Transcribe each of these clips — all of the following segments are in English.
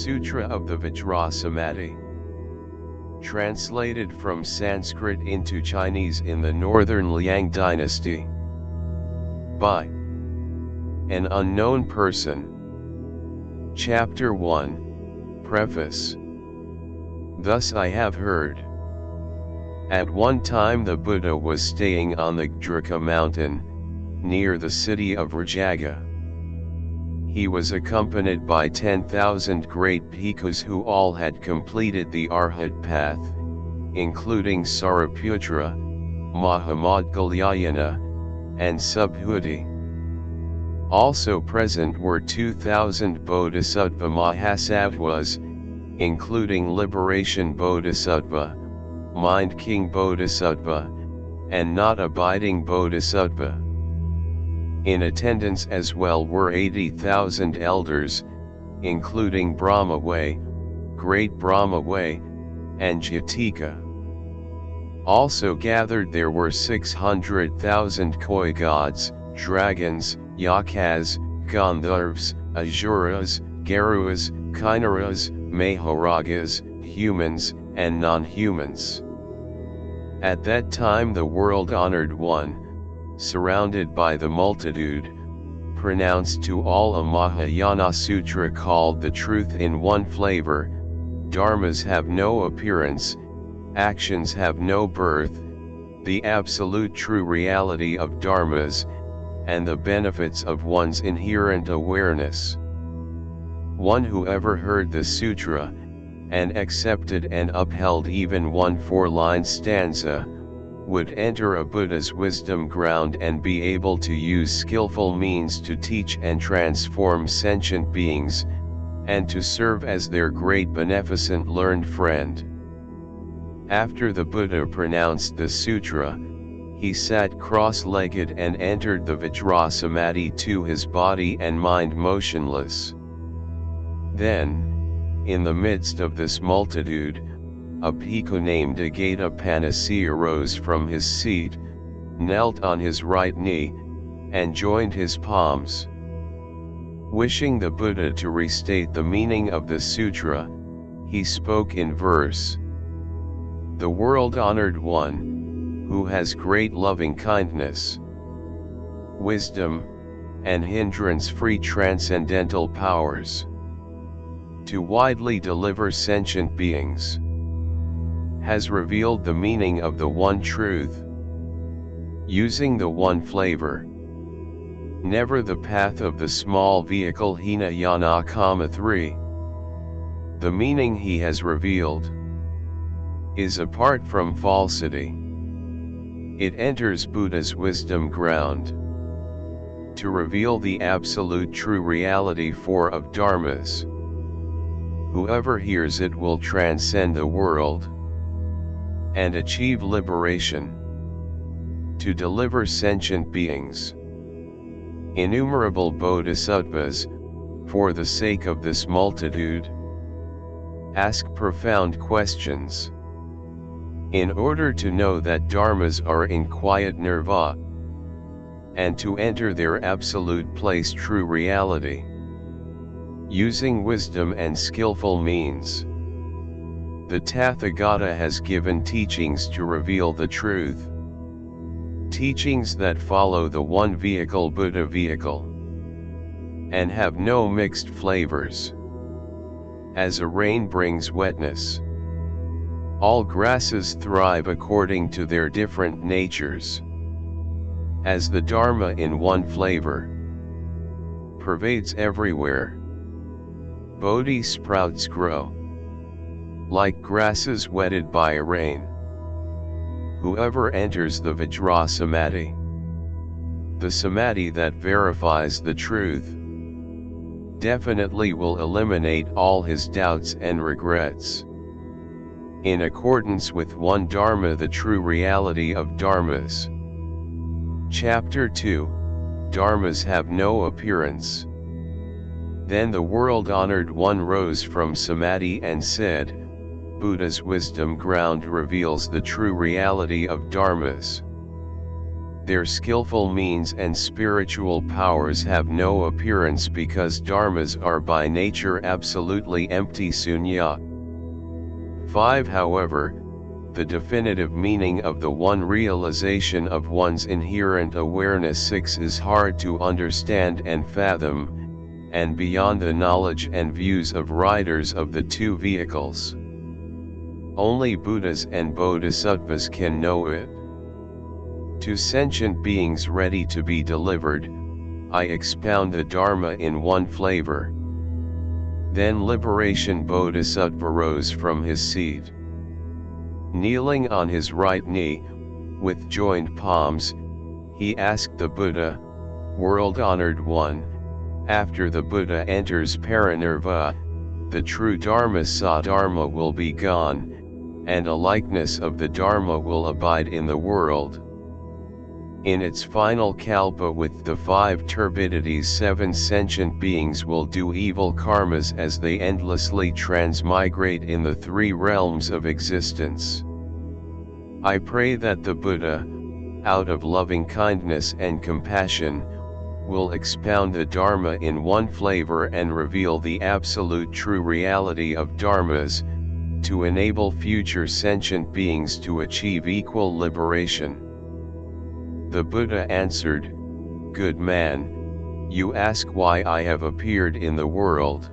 Sutra of the Vajrasamādhi. Translated from Sanskrit into Chinese in the northern Liang Dynasty. By an unknown person. Chapter 1, Preface. Thus I have heard. At one time the Buddha was staying on the Vajraka mountain, near the city of Rajaga. He was accompanied by 10,000 great bhikkhus who all had completed the Arhat path, including Sariputra, Hīnayāna, and Subhuti. Also present were 2,000 Bodhisattva Mahasattvas, including Liberation Bodhisattva, Mind King Bodhisattva, and Not Abiding Bodhisattva. In attendance as well were 80,000 elders, including Brahmaway, Great Brahmaway, and Jatika. Also gathered there were 600,000 koi gods, dragons, yakas, gandharvas, asuras, garuas, kinnaras, maharagas, humans, and non-humans. At that time the world-honored one, surrounded by the multitude, pronounced to all a Mahayana Sutra called the Truth in One Flavor. Dharmas have no appearance, actions have no birth, the absolute true reality of dharmas, and the benefits of one's inherent awareness. One who ever heard the sutra, and accepted and upheld even one 4-line stanza, would enter a Buddha's wisdom ground and be able to use skillful means to teach and transform sentient beings, and to serve as their great beneficent learned friend. After the Buddha pronounced the sutra, he sat cross-legged and entered the Vajrasamādhi to his body and mind motionless. Then, in the midst of this multitude, a bhikkhu named Agatapanasi arose from his seat, knelt on his right knee, and joined his palms. Wishing the Buddha to restate the meaning of the sutra, he spoke in verse. The world-honored one, who has great loving-kindness, wisdom, and hindrance-free transcendental powers, to widely deliver sentient beings, has revealed the meaning of the one truth, using the one flavor. Never the path of the small vehicle Hīnayāna, 3. The meaning he has revealed is apart from falsity. It enters Buddha's wisdom ground to reveal the absolute true reality of dharmas. Whoever hears it will transcend the world and achieve liberation, to deliver sentient beings. Innumerable Bodhisattvas, for the sake of this multitude, ask profound questions. In order to know that dharmas are in quiet nirvāṇa, and to enter their absolute place true reality, using wisdom and skillful means. The Tathāgata has given teachings to reveal the truth. Teachings that follow the one vehicle Buddha vehicle, and have no mixed flavors. As a rain brings wetness, all grasses thrive according to their different natures. As the Dharma in one flavor pervades everywhere, Bodhi sprouts grow like grasses wetted by rain. Whoever enters the Vajrasamādhi, the samadhi that verifies the truth, definitely will eliminate all his doubts and regrets. In accordance with one Dharma, the true reality of dharmas. Chapter 2, Dharmas have no appearance. Then the world-honored one rose from samadhi and said, Buddha's wisdom ground reveals the true reality of dharmas. Their skillful means and spiritual powers have no appearance because dharmas are by nature absolutely empty sunya. 5. However, the definitive meaning of the one realization of one's inherent awareness 6 is hard to understand and fathom, and beyond the knowledge and views of riders of the two vehicles. Only Buddhas and Bodhisattvas can know it. To sentient beings ready to be delivered, I expound the Dharma in one flavor. Then Liberation Bodhisattva rose from his seat. Kneeling on his right knee, with joined palms, he asked the Buddha, World-honored one, after the Buddha enters parinirvāṇa, the true Dharma Sadharma will be gone, and a likeness of the Dharma will abide in the world. In its final kalpa with the 5 turbidities 7 sentient beings will do evil karmas as they endlessly transmigrate in the 3 realms of existence. I pray that the Buddha, out of loving kindness and compassion, will expound the Dharma in one flavor and reveal the absolute true reality of dharmas, to enable future sentient beings to achieve equal liberation. The Buddha answered, Good man, you ask why I have appeared in the world.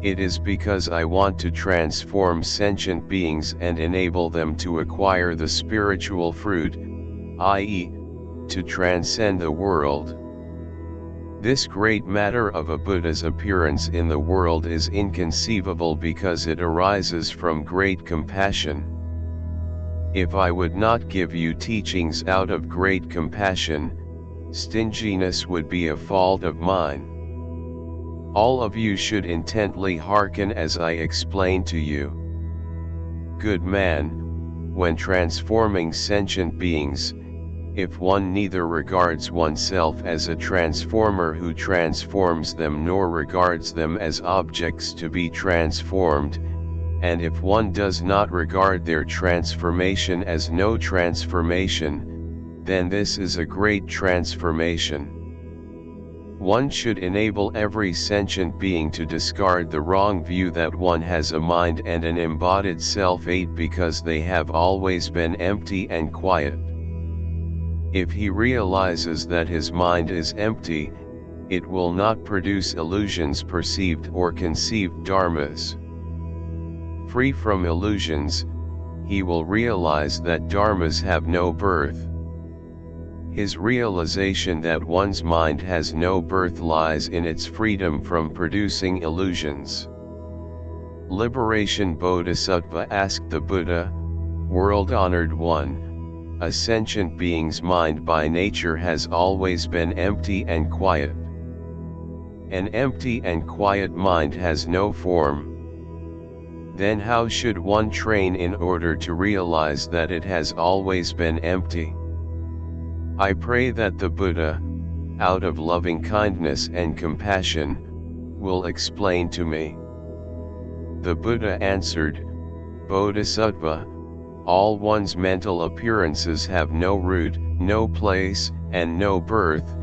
It is because I want to transform sentient beings and enable them to acquire the spiritual fruit, i.e., to transcend the world. This great matter of a Buddha's appearance in the world is inconceivable because it arises from great compassion. If I would not give you teachings out of great compassion, stinginess would be a fault of mine. All of you should intently hearken as I explain to you. Good man, when transforming sentient beings, if one neither regards oneself as a transformer who transforms them nor regards them as objects to be transformed, and if one does not regard their transformation as no transformation, then this is a great transformation. One should enable every sentient being to discard the wrong view that one has a mind and an embodied self 8 because they have always been empty and quiet. If he realizes that his mind is empty, it will not produce illusions perceived or conceived dharmas. Free from illusions, he will realize that dharmas have no birth. His realization that one's mind has no birth lies in its freedom from producing illusions. Liberation Bodhisattva asked the Buddha, World-honored one, a sentient being's mind by nature has always been empty and quiet. An empty and quiet mind has no form. Then how should one train in order to realize that it has always been empty? I pray that the Buddha, out of loving kindness and compassion, will explain to me. The Buddha answered, Bodhisattva, all one's mental appearances have no root, no place, and no birth,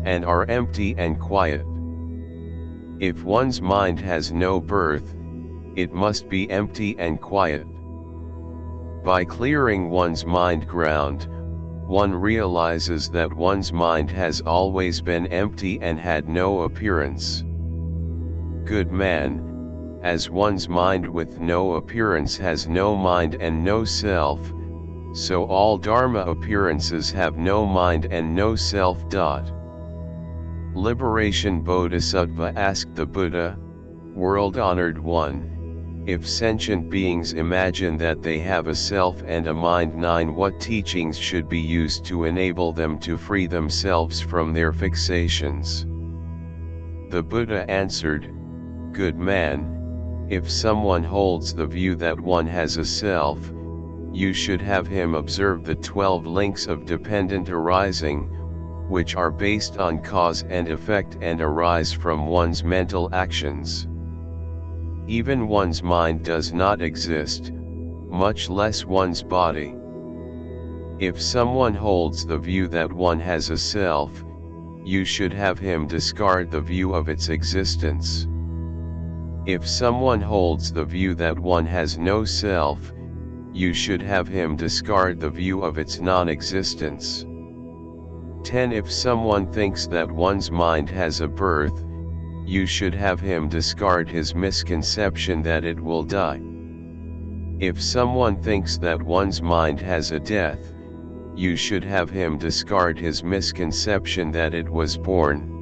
and are empty and quiet. If one's mind has no birth, it must be empty and quiet. By clearing one's mind ground, one realizes that one's mind has always been empty and had no appearance. Good man, as one's mind with no appearance has no mind and no self, so all Dharma appearances have no mind and no self. Liberation Bodhisattva asked the Buddha, World-honored one, if sentient beings imagine that they have a self and a mind 9, what teachings should be used to enable them to free themselves from their fixations? The Buddha answered, Good man, if someone holds the view that one has a self, you should have him observe the 12 links of dependent arising, which are based on cause and effect and arise from one's mental actions. Even one's mind does not exist, much less one's body. If someone holds the view that one has a self, you should have him discard the view of its existence. If someone holds the view that one has no self, you should have him discard the view of its non-existence. 10. If someone thinks that one's mind has a birth, you should have him discard his misconception that it will die. If someone thinks that one's mind has a death, you should have him discard his misconception that it was born.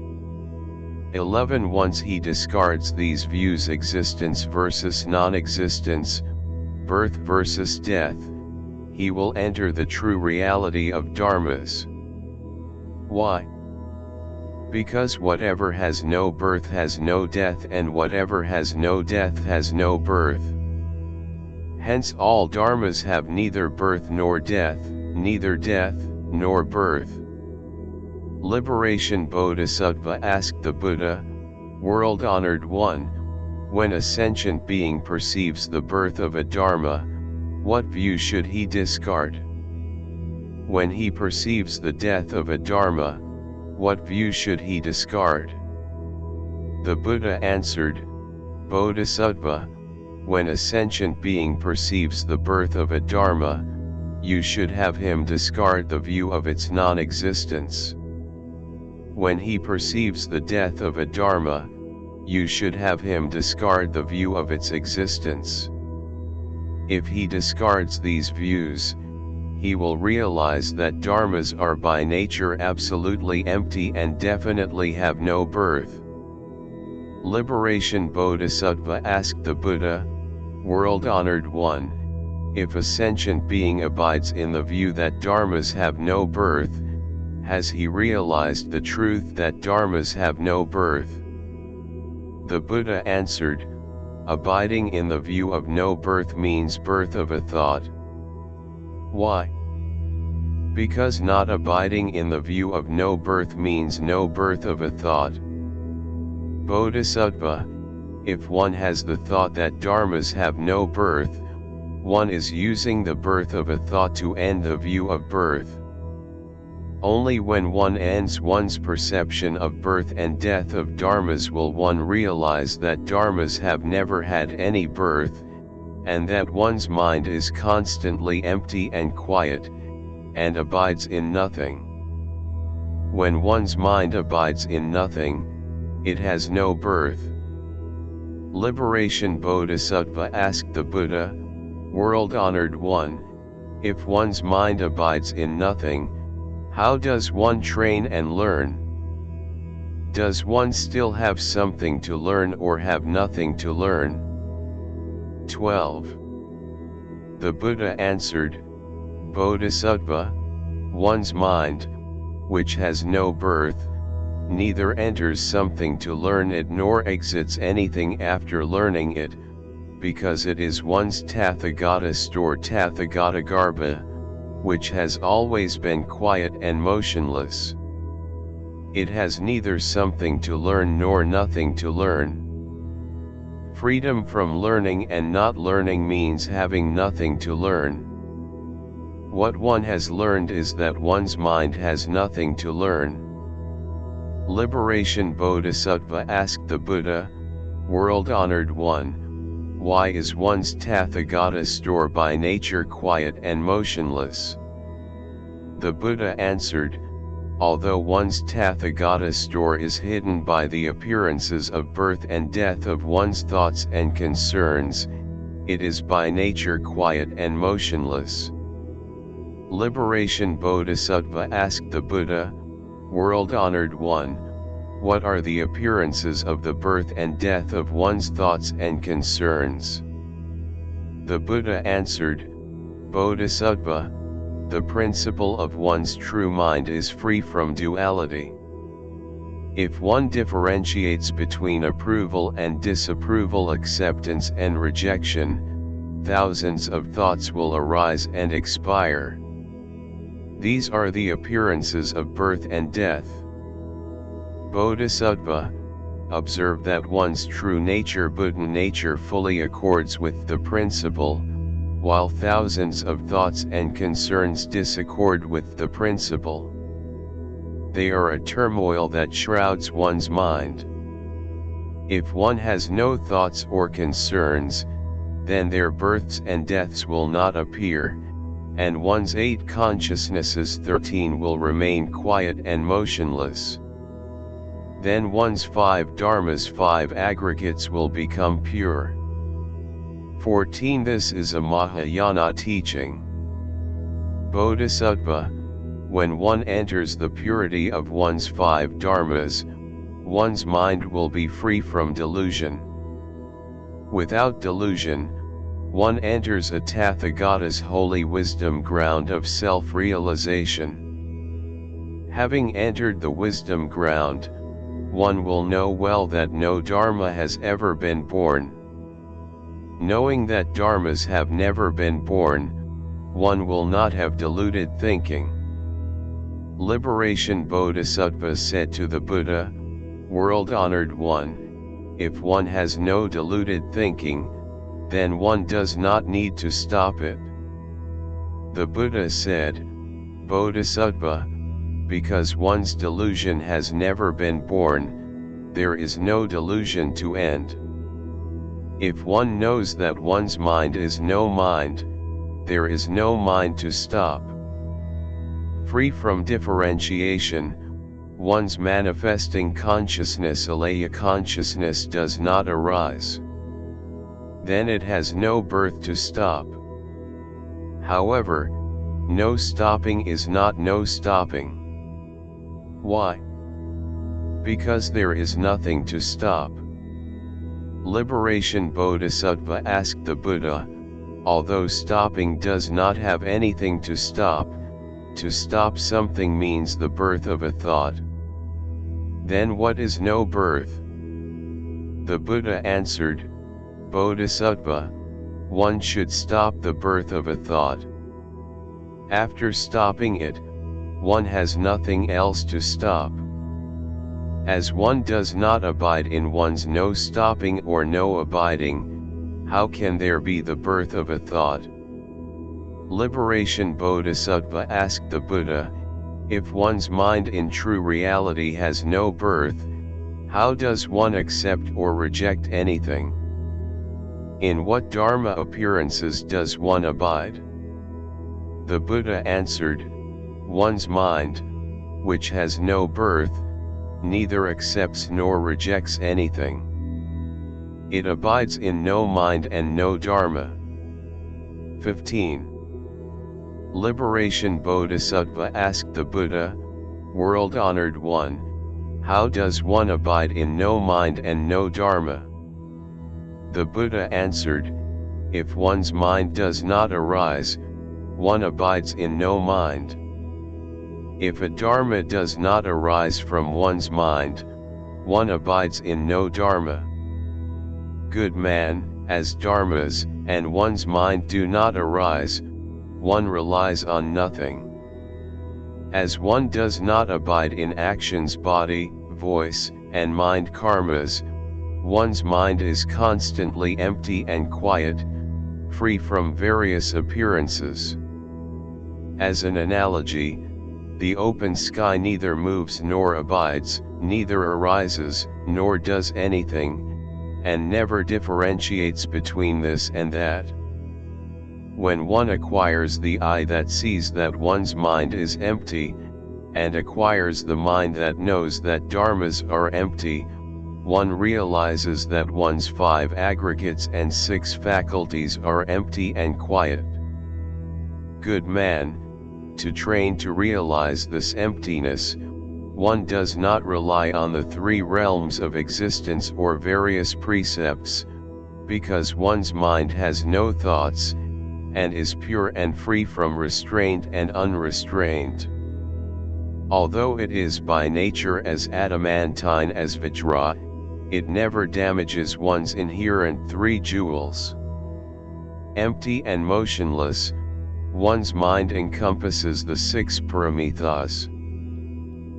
11. Once he discards these views, existence versus non-existence, birth versus death, he will enter the true reality of dharmas. Why? Because whatever has no birth has no death, and whatever has no death has no birth. Hence all dharmas have neither birth nor death, neither death nor birth. Liberation Bodhisattva asked the Buddha, World-honored one, when a sentient being perceives the birth of a dharma, what view should he discard? When he perceives the death of a dharma, what view should he discard? The Buddha answered, Bodhisattva, when a sentient being perceives the birth of a dharma, you should have him discard the view of its non-existence. When he perceives the death of a dharma, you should have him discard the view of its existence. If he discards these views, he will realize that dharmas are by nature absolutely empty and definitely have no birth. Liberation Bodhisattva asked the Buddha, World-honored one, if a sentient being abides in the view that dharmas have no birth, has he realized the truth that dharmas have no birth? The Buddha answered, abiding in the view of no birth means birth of a thought. Why? Because not abiding in the view of no birth means no birth of a thought. Bodhisattva, if one has the thought that dharmas have no birth, one is using the birth of a thought to end the view of birth. Only when one ends one's perception of birth and death of dharmas will one realize that dharmas have never had any birth, and that one's mind is constantly empty and quiet, and abides in nothing. When one's mind abides in nothing, it has no birth. Liberation Bodhisattva asked the Buddha, World-honored one, if one's mind abides in nothing, how does one train and learn? Does one still have something to learn or have nothing to learn? 12. The Buddha answered, Bodhisattva, one's mind, which has no birth, neither enters something to learn it nor exits anything after learning it, because it is one's Tathāgata store Tathāgatagarbha, which has always been quiet and motionless. It has neither something to learn nor nothing to learn. Freedom from learning and not learning means having nothing to learn. What one has learned is that one's mind has nothing to learn. Liberation Bodhisattva asked the Buddha, World-honored one, why is one's Tathāgata store by nature quiet and motionless? The Buddha answered, although one's Tathāgata store is hidden by the appearances of birth and death of one's thoughts and concerns, it is by nature quiet and motionless. Liberation Bodhisattva asked the Buddha, World-honored one, what are the appearances of the birth and death of one's thoughts and concerns? The Buddha answered, Bodhisattva, the principle of one's true mind is free from duality. If one differentiates between approval and disapproval, acceptance and rejection, thousands of thoughts will arise and expire. These are the appearances of birth and death. Bodhisattva, observe that one's true nature, Buddha nature, fully accords with the principle, while thousands of thoughts and concerns disaccord with the principle. They are a turmoil that shrouds one's mind. If one has no thoughts or concerns, then their births and deaths will not appear, and one's 8 consciousnesses 13 will remain quiet and motionless. Then one's 5 dharmas 5 aggregates will become pure. 14 This is a Mahayana teaching. Bodhisattva, when one enters the purity of one's 5 dharmas, one's mind will be free from delusion. Without delusion, one enters a Tathāgata's holy wisdom ground of self-realization. Having entered the wisdom ground, one will know well that no dharma has ever been born. Knowing that dharmas have never been born, one will not have deluded thinking. Liberation Bodhisattva said to the Buddha, "World-honored one, if one has no deluded thinking, then one does not need to stop it." The Buddha said, "Bodhisattva, because one's delusion has never been born, there is no delusion to end. If one knows that one's mind is no mind, there is no mind to stop. Free from differentiation, one's manifesting consciousness alaya consciousness does not arise. Then it has no birth to stop. However, no stopping is not no stopping. Why? Because there is nothing to stop." Liberation Bodhisattva asked the Buddha, although stopping does not have anything to stop something means the birth of a thought. Then what is no birth? The Buddha answered, "Bodhisattva, one should stop the birth of a thought. After stopping it, one has nothing else to stop. As one does not abide in one's no stopping or no abiding, how can there be the birth of a thought?" Liberation Bodhisattva asked the Buddha, if one's mind in true reality has no birth, how does one accept or reject anything? In what dharma appearances does one abide? The Buddha answered, "One's mind, which has no birth, neither accepts nor rejects anything. It abides in no mind and no dharma." 15. Liberation Bodhisattva asked the Buddha, "World-honored one, how does one abide in no mind and no dharma?" The Buddha answered, "If one's mind does not arise, one abides in no mind. If a dharma does not arise from one's mind, one abides in no dharma. Good man, as dharmas and one's mind do not arise, one relies on nothing. As one does not abide in actions body, voice, and mind karmas, one's mind is constantly empty and quiet, free from various appearances. As an analogy, the open sky neither moves nor abides, neither arises, nor does anything, and never differentiates between this and that. When one acquires the eye that sees that one's mind is empty, and acquires the mind that knows that dharmas are empty, one realizes that one's 5 aggregates and 6 faculties are empty and quiet. Good man, to train to realize this emptiness, one does not rely on the 3 realms of existence or various precepts, because one's mind has no thoughts, and is pure and free from restraint and unrestrained. Although it is by nature as adamantine as Vajra, it never damages one's inherent 3 jewels. Empty and motionless, one's mind encompasses the 6 paramithas.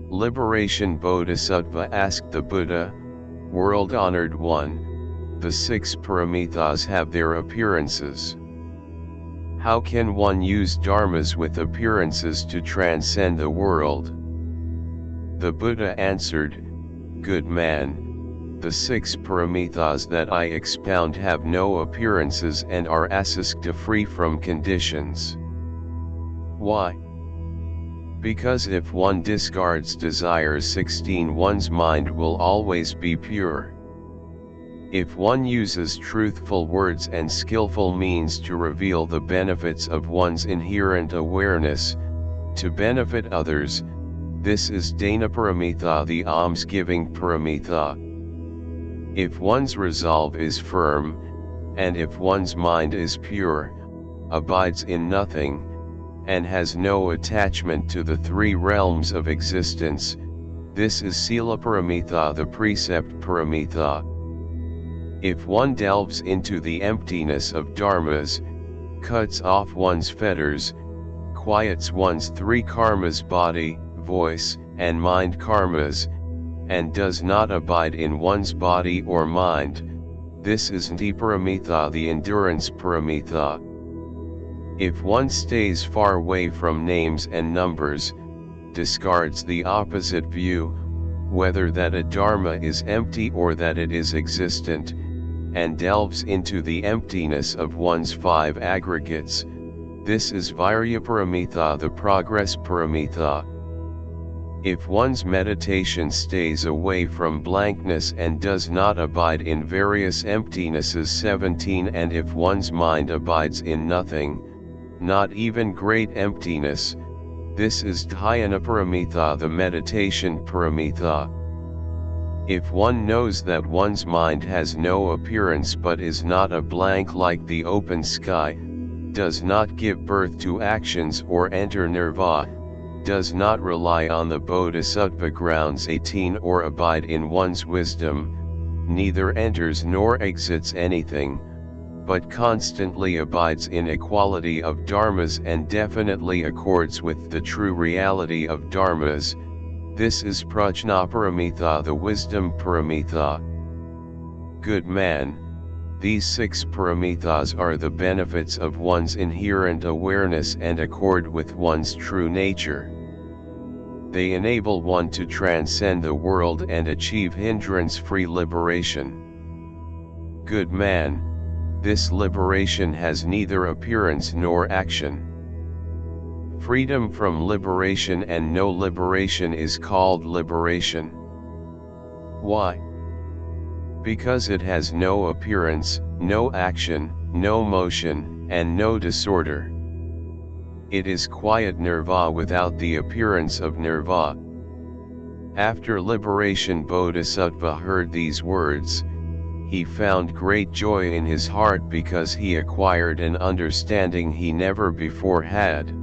Liberation Bodhisattva asked the Buddha, "World-honored one, the 6 paramithas have their appearances. How can one use dharmas with appearances to transcend the world? The Buddha answered, Good man, the 6 paramithas that I expound have no appearances and are asked free from conditions. Why? Because if one discards desires 16, one's mind will always be pure. If one uses truthful words and skillful means to reveal the benefits of one's inherent awareness, to benefit others, this is Dana-paramitha, the alms-giving paramitha. If one's resolve is firm, and if one's mind is pure, abides in nothing, and has no attachment to the 3 realms of existence, this is Sila-paramitha, the precept paramitha. If one delves into the emptiness of dharmas, cuts off one's fetters, quiets one's 3 karmas, body, voice, and mind karmas, and does not abide in one's body or mind, this is Nti-paramitha, the endurance paramitha. If one stays far away from names and numbers, discards the opposite view, whether that a dharma is empty or that it is existent, and delves into the emptiness of one's 5 aggregates, this is Virya-paramitha, the progress paramitha. If one's meditation stays away from blankness and does not abide in various emptinesses 17, and if one's mind abides in nothing, not even great emptiness, this is Dhyana-paramitha, the meditation paramitha. If one knows that one's mind has no appearance but is not a blank like the open sky, does not give birth to actions or enter nirvāṇa, does not rely on the bodhisattva grounds 18 or abide in one's wisdom, neither enters nor exits anything, but constantly abides in equality of dharmas and definitely accords with the true reality of dharmas, this is Prajna-paramitha, the wisdom paramitha. Good man, these 6 paramithas are the benefits of one's inherent awareness and accord with one's true nature. They enable one to transcend the world and achieve hindrance-free liberation. Good man, this liberation has neither appearance nor action. Freedom from liberation and no liberation is called liberation. Why? Because it has no appearance, no action, no motion, and no disorder. It is quiet nirvāṇa without the appearance of nirvāṇa. After liberation, Bodhisattva heard these words. He found great joy in his heart because he acquired an understanding he never before had.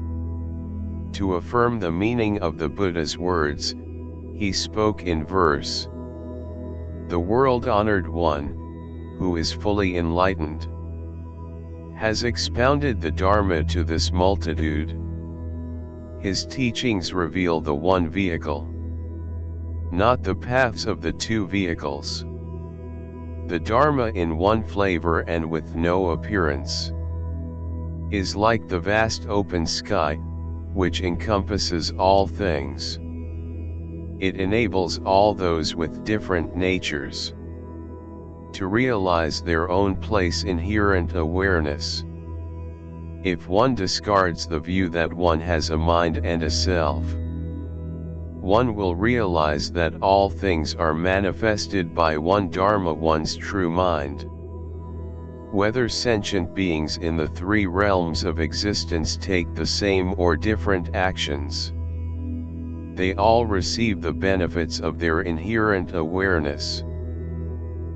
To affirm the meaning of the Buddha's words, he spoke in verse. The world-honored one, who is fully enlightened, has expounded the Dharma to this multitude. His teachings reveal the one vehicle, not the paths of the 2 vehicles. The Dharma in one flavor and with no appearance is like the vast open sky, which encompasses all things. It enables all those with different natures to realize their own place in inherent awareness. If one discards the view that one has a mind and a self, one will realize that all things are manifested by one Dharma, one's true mind. Whether sentient beings in the 3 realms of existence take the same or different actions, they all receive the benefits of their inherent awareness.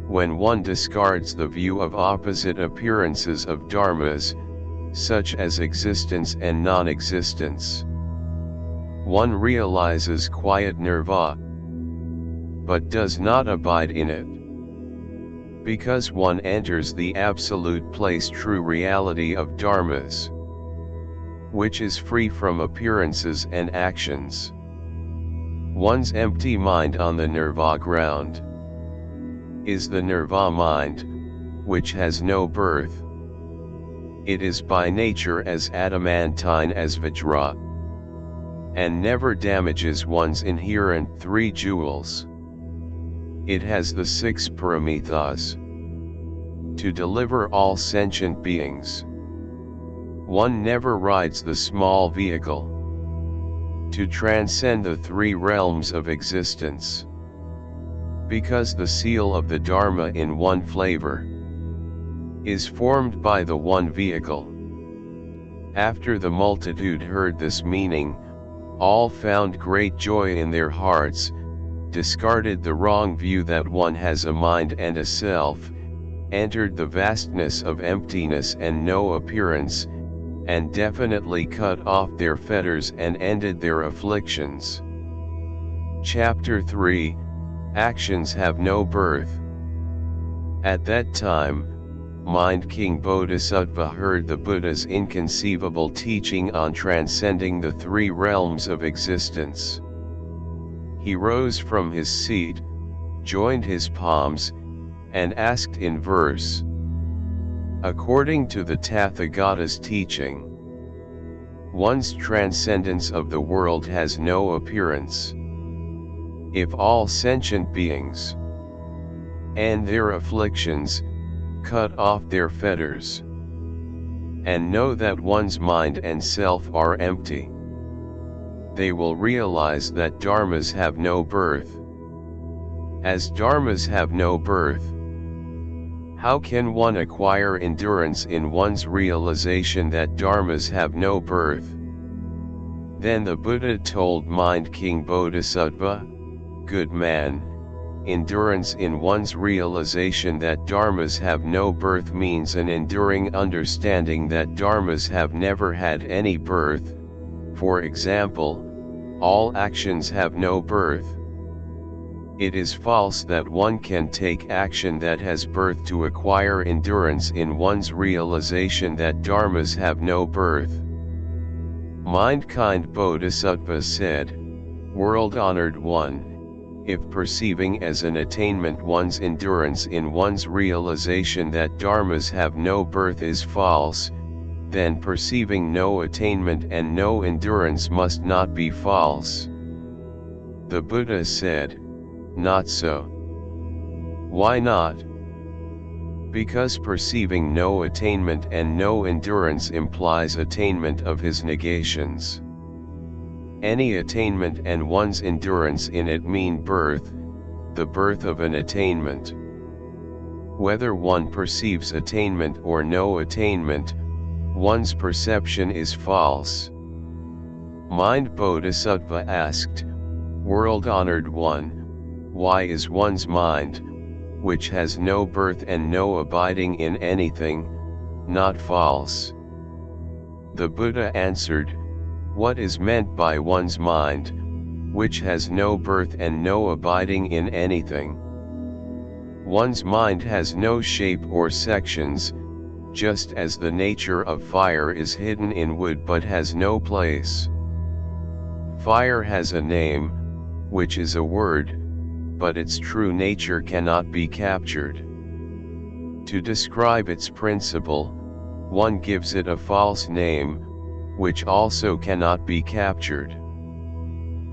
When one discards the view of opposite appearances of dharmas, such as existence and non-existence, one realizes quiet nirvāṇa, but does not abide in it. Because one enters the absolute place, true reality of dharmas, which is free from appearances and actions. One's empty mind on the nirvāṇa ground is the nirvāṇa mind, which has no birth. It is by nature as adamantine as Vajra, and never damages one's inherent 3 jewels. It has the 6 paramithas to deliver all sentient beings. One never rides the small vehicle to transcend the 3 realms of existence, because the seal of the Dharma in one flavor is formed by the one vehicle. After the multitude heard this meaning, all found great joy in their hearts, discarded the wrong view that one has a mind and a self, entered the vastness of emptiness and no appearance, and definitely cut off their fetters and ended their afflictions. Chapter 3, Actions Have No Birth. At that time, Mind King Bodhisattva heard the Buddha's inconceivable teaching on transcending the 3 realms of existence. He rose from his seat, joined his palms, and asked in verse, according to the Tathāgata's teaching, one's transcendence of the world has no appearance. If all sentient beings and their afflictions cut off their fetters, and know that one's mind and self are empty, they will realize that dharmas have no birth. As dharmas have no birth, how can one acquire endurance in one's realization that dharmas have no birth? Then the Buddha told Mind King Bodhisattva, good man, endurance in one's realization that dharmas have no birth means an enduring understanding that dharmas have never had any birth. For example, all actions have no birth. It is false that one can take action that has birth to acquire endurance in one's realization that dharmas have no birth. Mind-kind Bodhisattva said, World-honored one, if perceiving as an attainment one's endurance in one's realization that dharmas have no birth is false, then perceiving no attainment and no endurance must not be false. The Buddha said, not so. Why not? Because perceiving no attainment and no endurance implies attainment of his negations. Any attainment and one's endurance in it mean birth, the birth of an attainment. Whether one perceives attainment or no attainment, one's perception is false. Mind Bodhisattva asked, World-honored one, why is one's mind, which has no birth and no abiding in anything, not false? The Buddha answered, what is meant by one's mind, which has no birth and no abiding in anything? One's mind has no shape or sections, just as the nature of fire is hidden in wood but has no place. Fire has a name, which is a word, but its true nature cannot be captured. To describe its principle, one gives it a false name, which also cannot be captured.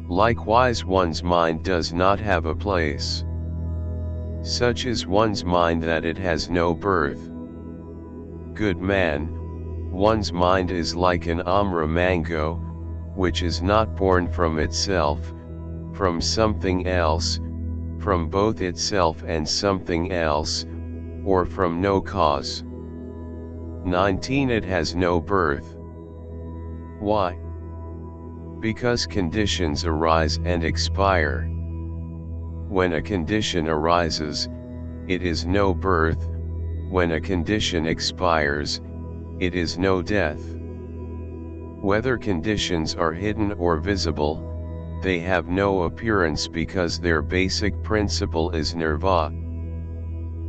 Likewise, one's mind does not have a place. Such is one's mind that it has no birth. Good man, one's mind is like an amra mango, which is not born from itself, from something else, from both itself and something else, or from no cause. 19. It has no birth. Why? Because conditions arise and expire. When a condition arises, it is no birth. When a condition expires, it is no death. Whether conditions are hidden or visible, they have no appearance because their basic principle is nirvāṇa.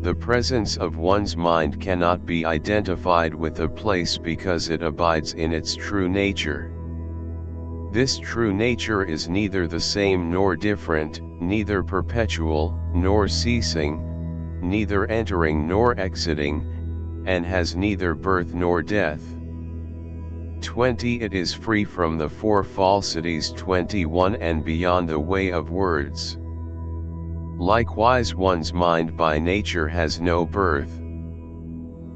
The presence of one's mind cannot be identified with a place because it abides in its true nature. This true nature is neither the same nor different, neither perpetual nor ceasing, neither entering nor exiting, and has neither birth nor death. 20. It is free from the four falsities. 21. And beyond the way of words. Likewise, one's mind by nature has no birth.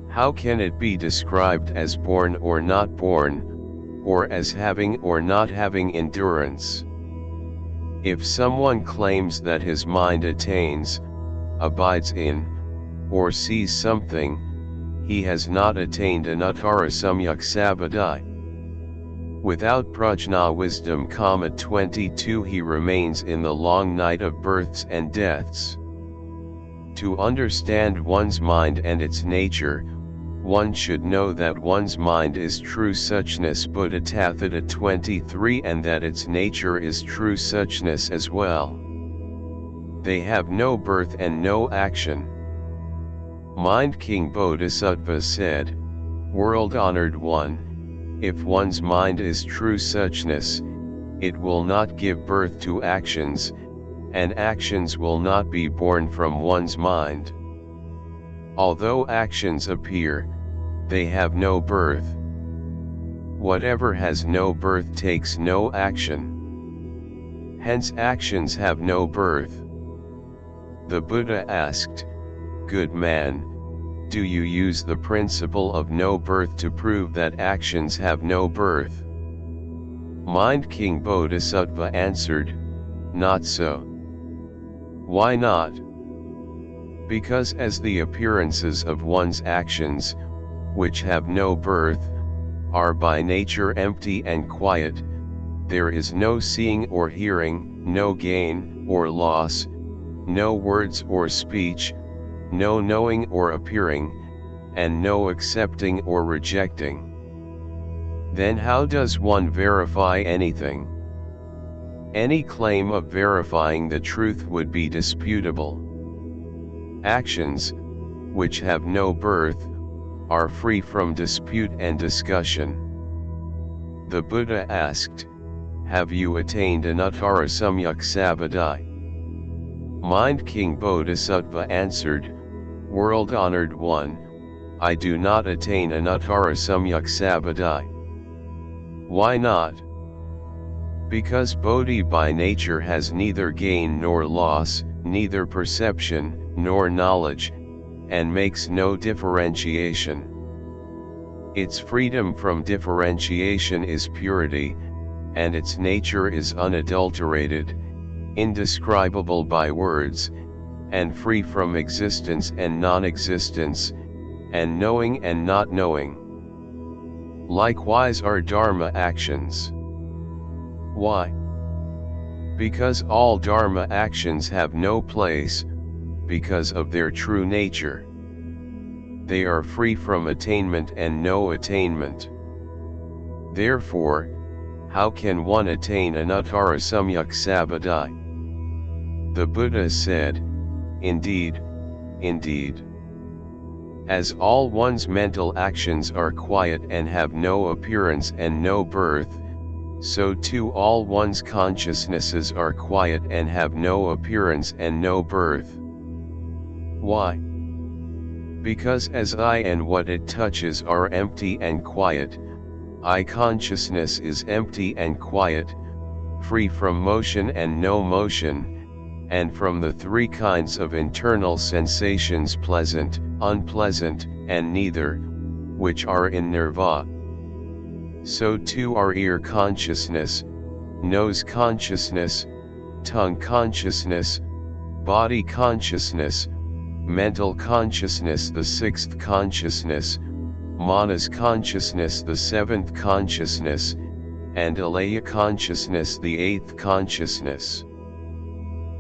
How can it be described as born or not born, or as having or not having endurance? If someone claims that his mind attains, abides in, or sees something, he has not attained anuttara samyak sabbadhi. Without prajna wisdom, 22, he remains in the long night of births and deaths. To understand one's mind and its nature, one should know that one's mind is true suchness Buddha Tathāgata 23, and that its nature is true suchness as well. They have no birth and no action. Mind King Bodhisattva said, "World-honored one, if one's mind is true suchness, it will not give birth to actions, and actions will not be born from one's mind. Although actions appear, they have no birth. Whatever has no birth takes no action. Hence actions have no birth." The Buddha asked, "Good man, do you use the principle of no birth to prove that actions have no birth?" Mind King Bodhisattva answered, "Not so." "Why not?" "Because as the appearances of one's actions, which have no birth, are by nature empty and quiet, there is no seeing or hearing, no gain or loss, no words or speech, no knowing or appearing, and no accepting or rejecting. Then how does one verify anything? Any claim of verifying the truth would be disputable. Actions, which have no birth, are free from dispute and discussion." The Buddha asked, "Have you attained anuttara samyak sabbadhi?" Mind King Bodhisattva answered, "World-honored one, I do not attain anuttara samyak sabbadhi." "Why not?" "Because Bodhi by nature has neither gain nor loss, neither perception, nor knowledge, and makes no differentiation. Its freedom from differentiation is purity, and its nature is unadulterated, indescribable by words, and free from existence and non-existence, and knowing and not knowing. Likewise are dharma actions." "Why?" "Because all dharma actions have no place, because of their true nature. They are free from attainment and no attainment. Therefore, how can one attain anuttara samyak sabbadhi?" The Buddha said, "Indeed, indeed. As all one's mental actions are quiet and have no appearance and no birth, so too all one's consciousnesses are quiet and have no appearance and no birth. Why? Because as I and what it touches are empty and quiet, I consciousness is empty and quiet, free from motion and no motion, and from the three kinds of internal sensations pleasant, unpleasant, and neither, which are in nirvāṇa. So too are ear consciousness, nose consciousness, tongue consciousness, body consciousness, mental consciousness the sixth consciousness, manas consciousness the seventh consciousness, and alaya consciousness the eighth consciousness.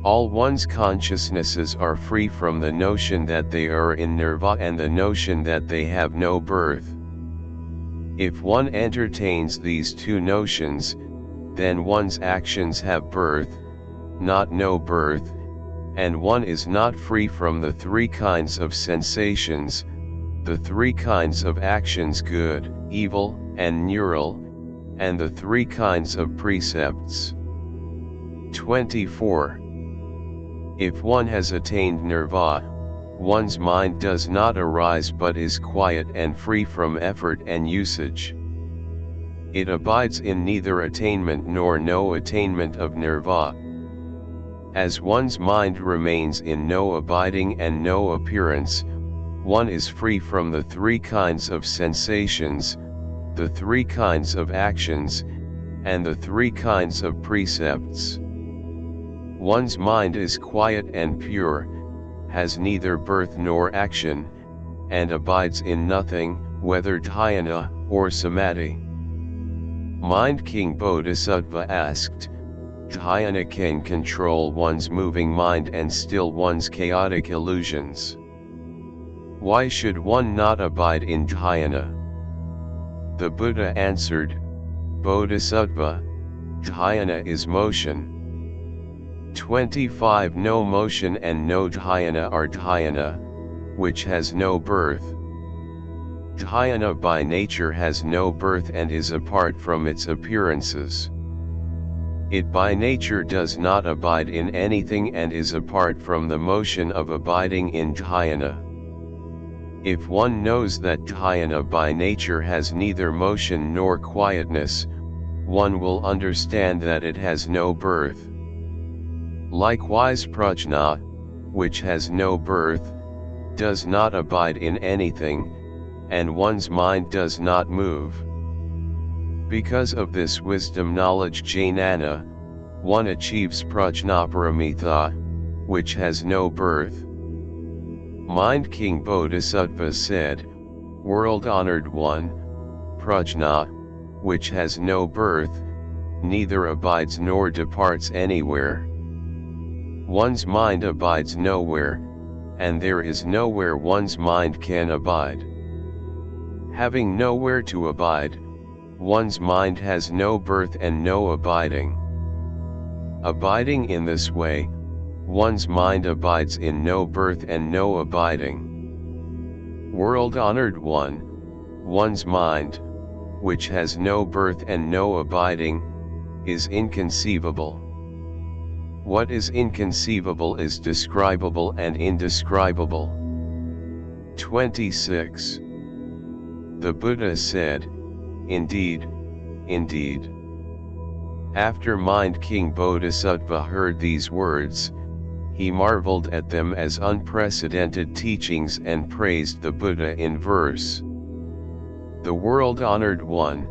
All one's consciousnesses are free from the notion that they are in nirvāṇa and the notion that they have no birth. If one entertains these two notions, then one's actions have birth, not no birth, and one is not free from the three kinds of sensations, the three kinds of actions good, evil, and neural, and the three kinds of precepts. 24. If one has attained nirvāṇa, one's mind does not arise but is quiet and free from effort and usage. It abides in neither attainment nor no attainment of nirvāṇa. As one's mind remains in no abiding and no appearance, one is free from the three kinds of sensations, the three kinds of actions, and the three kinds of precepts. One's mind is quiet and pure, has neither birth nor action, and abides in nothing, whether dhyana or samadhi. Mind King Bodhisattva asked, dhyana can control one's moving mind and still one's chaotic illusions. Why should one not abide in dhyana? The Buddha answered, Bodhisattva, dhyana is motion. 25 No motion and no dhyana are dhyana, which has no birth. Dhyana by nature has no birth and is apart from its appearances. It by nature does not abide in anything and is apart from the motion of abiding in dhyana. If one knows that dhyana by nature has neither motion nor quietness, one will understand that it has no birth. Likewise prajna, which has no birth, does not abide in anything, and one's mind does not move. Because of this wisdom knowledge jnana, one achieves prajnaparamita, which has no birth. Mind King Bodhisattva said, World-honored one, prajna, which has no birth, neither abides nor departs anywhere. One's mind abides nowhere, and there is nowhere one's mind can abide. Having nowhere to abide, one's mind has no birth and no abiding. Abiding in this way, one's mind abides in no birth and no abiding. World-honored one, one's mind, which has no birth and no abiding, is inconceivable. What is inconceivable is describable and indescribable. 26. The Buddha said, Indeed, indeed. After Mind King Bodhisattva heard these words, he marveled at them as unprecedented teachings and praised the Buddha in verse. The world-honored one,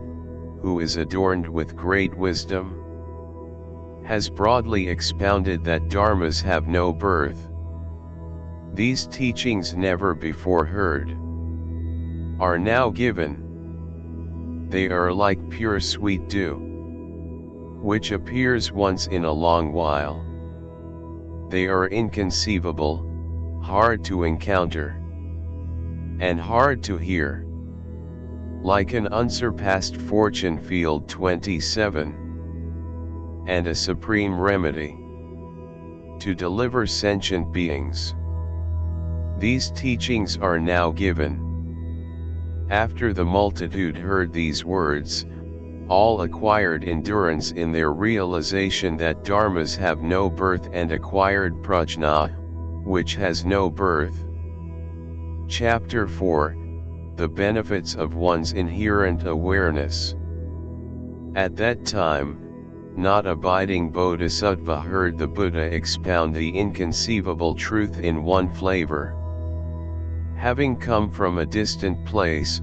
who is adorned with great wisdom, has broadly expounded that dharmas have no birth. These teachings never before heard are now given. They are like pure sweet dew, which appears once in a long while. They are inconceivable, hard to encounter, and hard to hear. Like an unsurpassed fortune field 27, and a supreme remedy to deliver sentient beings. These teachings are now given. After the multitude heard these words, all acquired endurance in their realization that dharmas have no birth and acquired prajna, which has no birth. Chapter 4, The Benefits of One's Inherent Awareness. At that time, not abiding Bodhisattva heard the Buddha expound the inconceivable truth in one flavor. Having come from a distant place,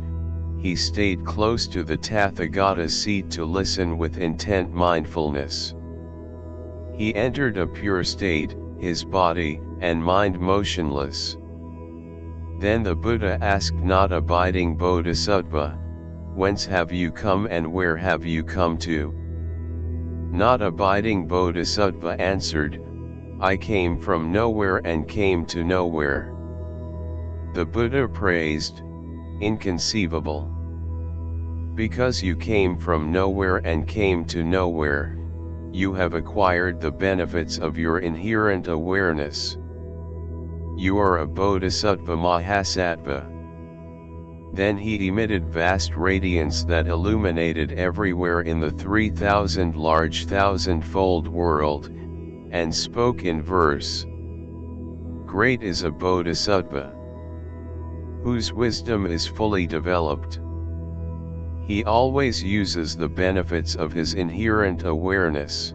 he stayed close to the Tathāgata's seat to listen with intent mindfulness. He entered a pure state, his body and mind motionless. Then the Buddha asked not abiding Bodhisattva, Whence have you come and where have you come to? Not abiding Bodhisattva answered, I came from nowhere and came to nowhere. The Buddha praised, Inconceivable. Because you came from nowhere and came to nowhere, you have acquired the benefits of your inherent awareness. You are a Bodhisattva Mahasattva. Then he emitted vast radiance that illuminated everywhere in the 3,000 large thousand-fold world, and spoke in verse. Great is a bodhisattva, whose wisdom is fully developed. He always uses the benefits of his inherent awareness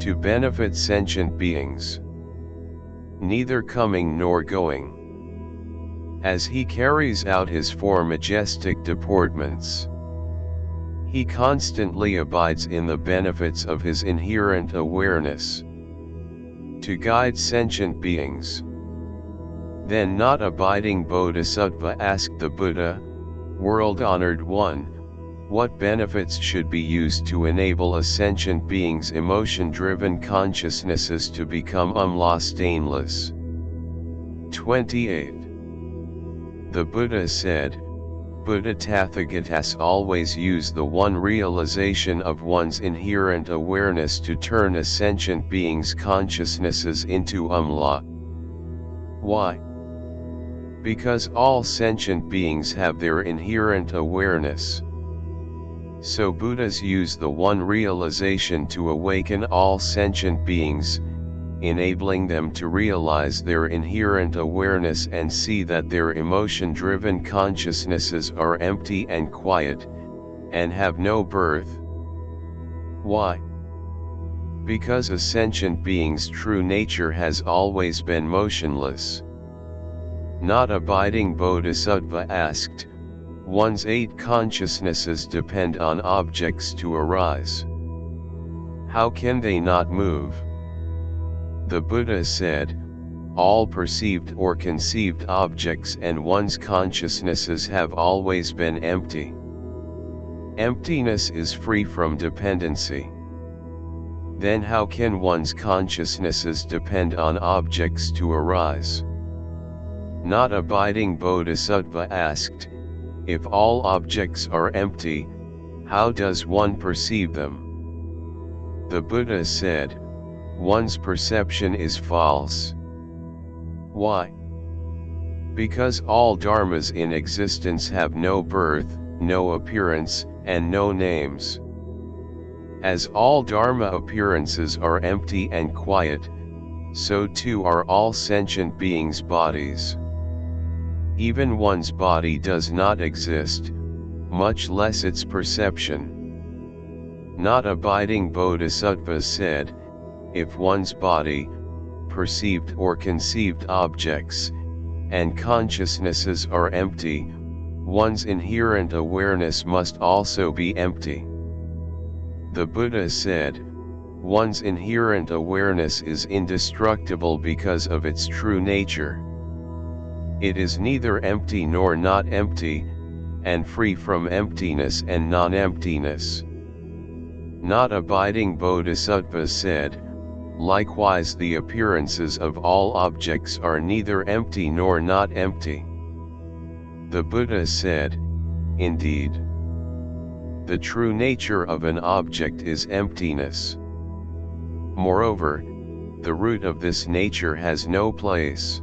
to benefit sentient beings, neither coming nor going. As he carries out his four majestic deportments, he constantly abides in the benefits of his inherent awareness to guide sentient beings. Then not abiding Bodhisattva asked the Buddha, "World-honored one, what benefits should be used to enable a sentient being's emotion-driven consciousnesses to become stainless?" 28. The Buddha said, Buddha Tathāgatas always used the one realization of one's inherent awareness to turn a sentient being's consciousnesses into umla. Why? Because all sentient beings have their inherent awareness. So Buddhas use the one realization to awaken all sentient beings, enabling them to realize their inherent awareness and see that their emotion-driven consciousnesses are empty and quiet, and have no birth. Why? Because a sentient being's true nature has always been motionless. Not abiding Bodhisattva asked, one's 8 consciousnesses depend on objects to arise. How can they not move? The Buddha said, all perceived or conceived objects and one's consciousnesses have always been empty. Emptiness is free from dependency. Then how can one's consciousnesses depend on objects to arise? Not abiding Bodhisattva asked, if all objects are empty, how does one perceive them? The Buddha said, one's perception is false. Why? Because all dharmas in existence have no birth, no appearance, and no names. As all dharma appearances are empty and quiet, so too are all sentient beings' bodies. Even one's body does not exist, much less its perception. Not abiding Bodhisattva said, if one's body, perceived or conceived objects, and consciousnesses are empty, one's inherent awareness must also be empty. The Buddha said, one's inherent awareness is indestructible because of its true nature. It is neither empty nor not empty, and free from emptiness and non-emptiness. Not abiding Bodhisattva said, likewise the appearances of all objects are neither empty nor not empty. The Buddha said, indeed, the true nature of an object is emptiness. Moreover, the root of this nature has no place.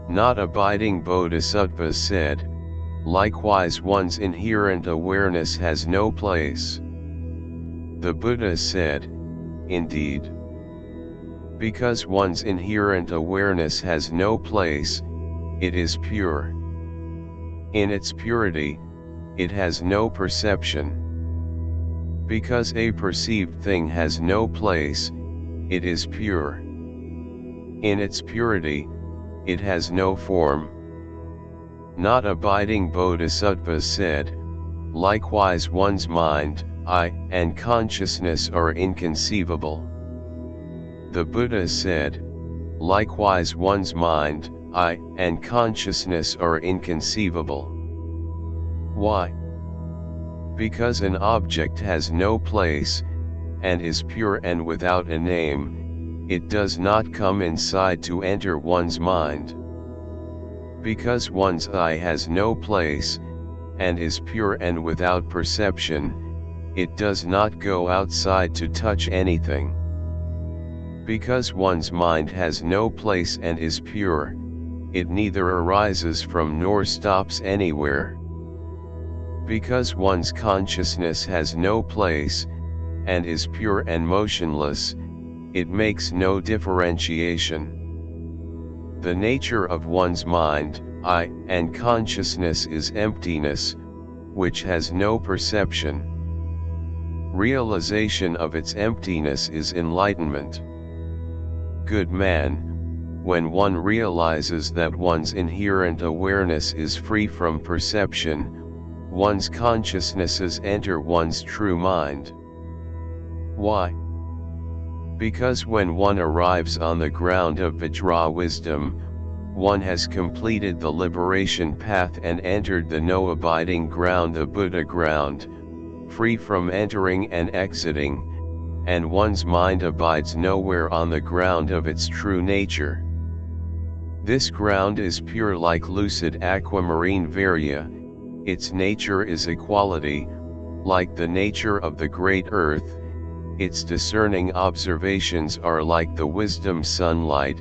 Not abiding Bodhisattva said, likewise one's inherent awareness has no place. The Buddha said, indeed, because one's inherent awareness has no place, it is pure. In its purity, it has no perception. Because a perceived thing has no place, it is pure. In its purity, it has no form. Not abiding Bodhisattva said, likewise one's mind, I, and consciousness are inconceivable. The Buddha said, likewise one's mind, I, and consciousness are inconceivable. Why? Because an object has no place, and is pure and without a name, it does not come inside to enter one's mind. Because one's I has no place, and is pure and without perception, it does not go outside to touch anything. Because one's mind has no place and is pure, it neither arises from nor stops anywhere. Because one's consciousness has no place, and is pure and motionless, it makes no differentiation. The nature of one's mind, I, and consciousness is emptiness, which has no perception. Realization of its emptiness is enlightenment. Good man, when one realizes that one's inherent awareness is free from perception, one's consciousnesses enter one's true mind. Why? Because when one arrives on the ground of Vajra wisdom, one has completed the liberation path and entered the no-abiding ground, the Buddha ground, free from entering and exiting, and one's mind abides nowhere on the ground of its true nature. This ground is pure like lucid aquamarine varia, its nature is equality, like the nature of the great earth, its discerning observations are like the wisdom sunlight,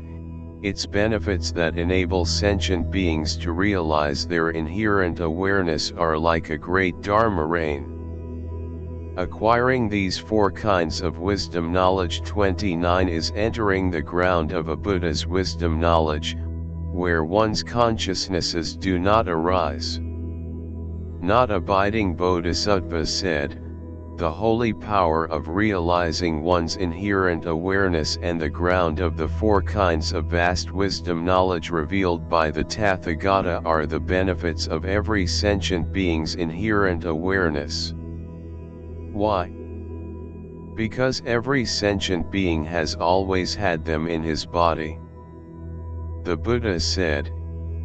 its benefits that enable sentient beings to realize their inherent awareness are like a great dharma rain. Acquiring these four kinds of wisdom knowledge 29 is entering the ground of a Buddha's wisdom knowledge, where one's consciousnesses do not arise. Not abiding Bodhisattva said, the holy power of realizing one's inherent awareness and the ground of the four kinds of vast wisdom knowledge revealed by the Tathāgata are the benefits of every sentient being's inherent awareness. Why? Because every sentient being has always had them in his body. The Buddha said,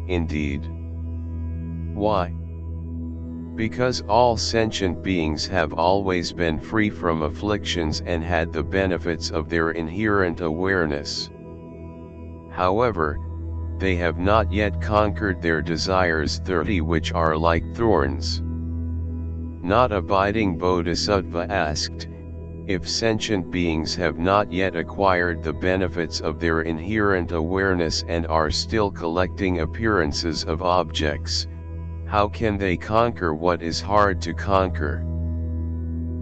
indeed. Why? Because all sentient beings have always been free from afflictions and had the benefits of their inherent awareness. However, they have not yet conquered their desires 30 which are like thorns. Not abiding Bodhisattva asked, if sentient beings have not yet acquired the benefits of their inherent awareness and are still collecting appearances of objects, how can they conquer what is hard to conquer?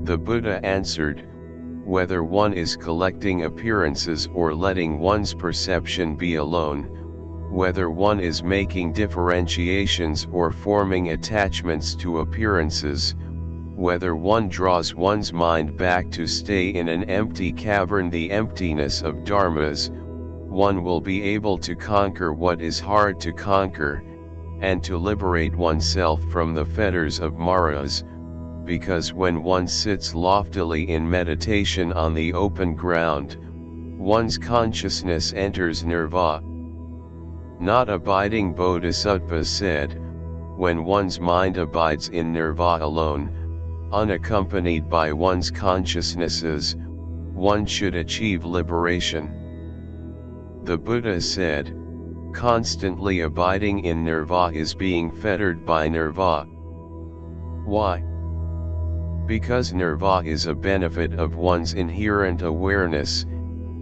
The Buddha answered, whether one is collecting appearances or letting one's perception be alone, whether one is making differentiations or forming attachments to appearances, whether one draws one's mind back to stay in an empty cavern, the emptiness of dharmas, one will be able to conquer what is hard to conquer, and to liberate oneself from the fetters of maras, because when one sits loftily in meditation on the open ground, one's consciousness enters nirvāṇa. Not abiding Bodhisattva said, when one's mind abides in nirvāṇa alone, unaccompanied by one's consciousnesses, one should achieve liberation. The Buddha said, constantly abiding in nirvāṇa is being fettered by nirvāṇa. Why? Because nirvāṇa is a benefit of one's inherent awareness,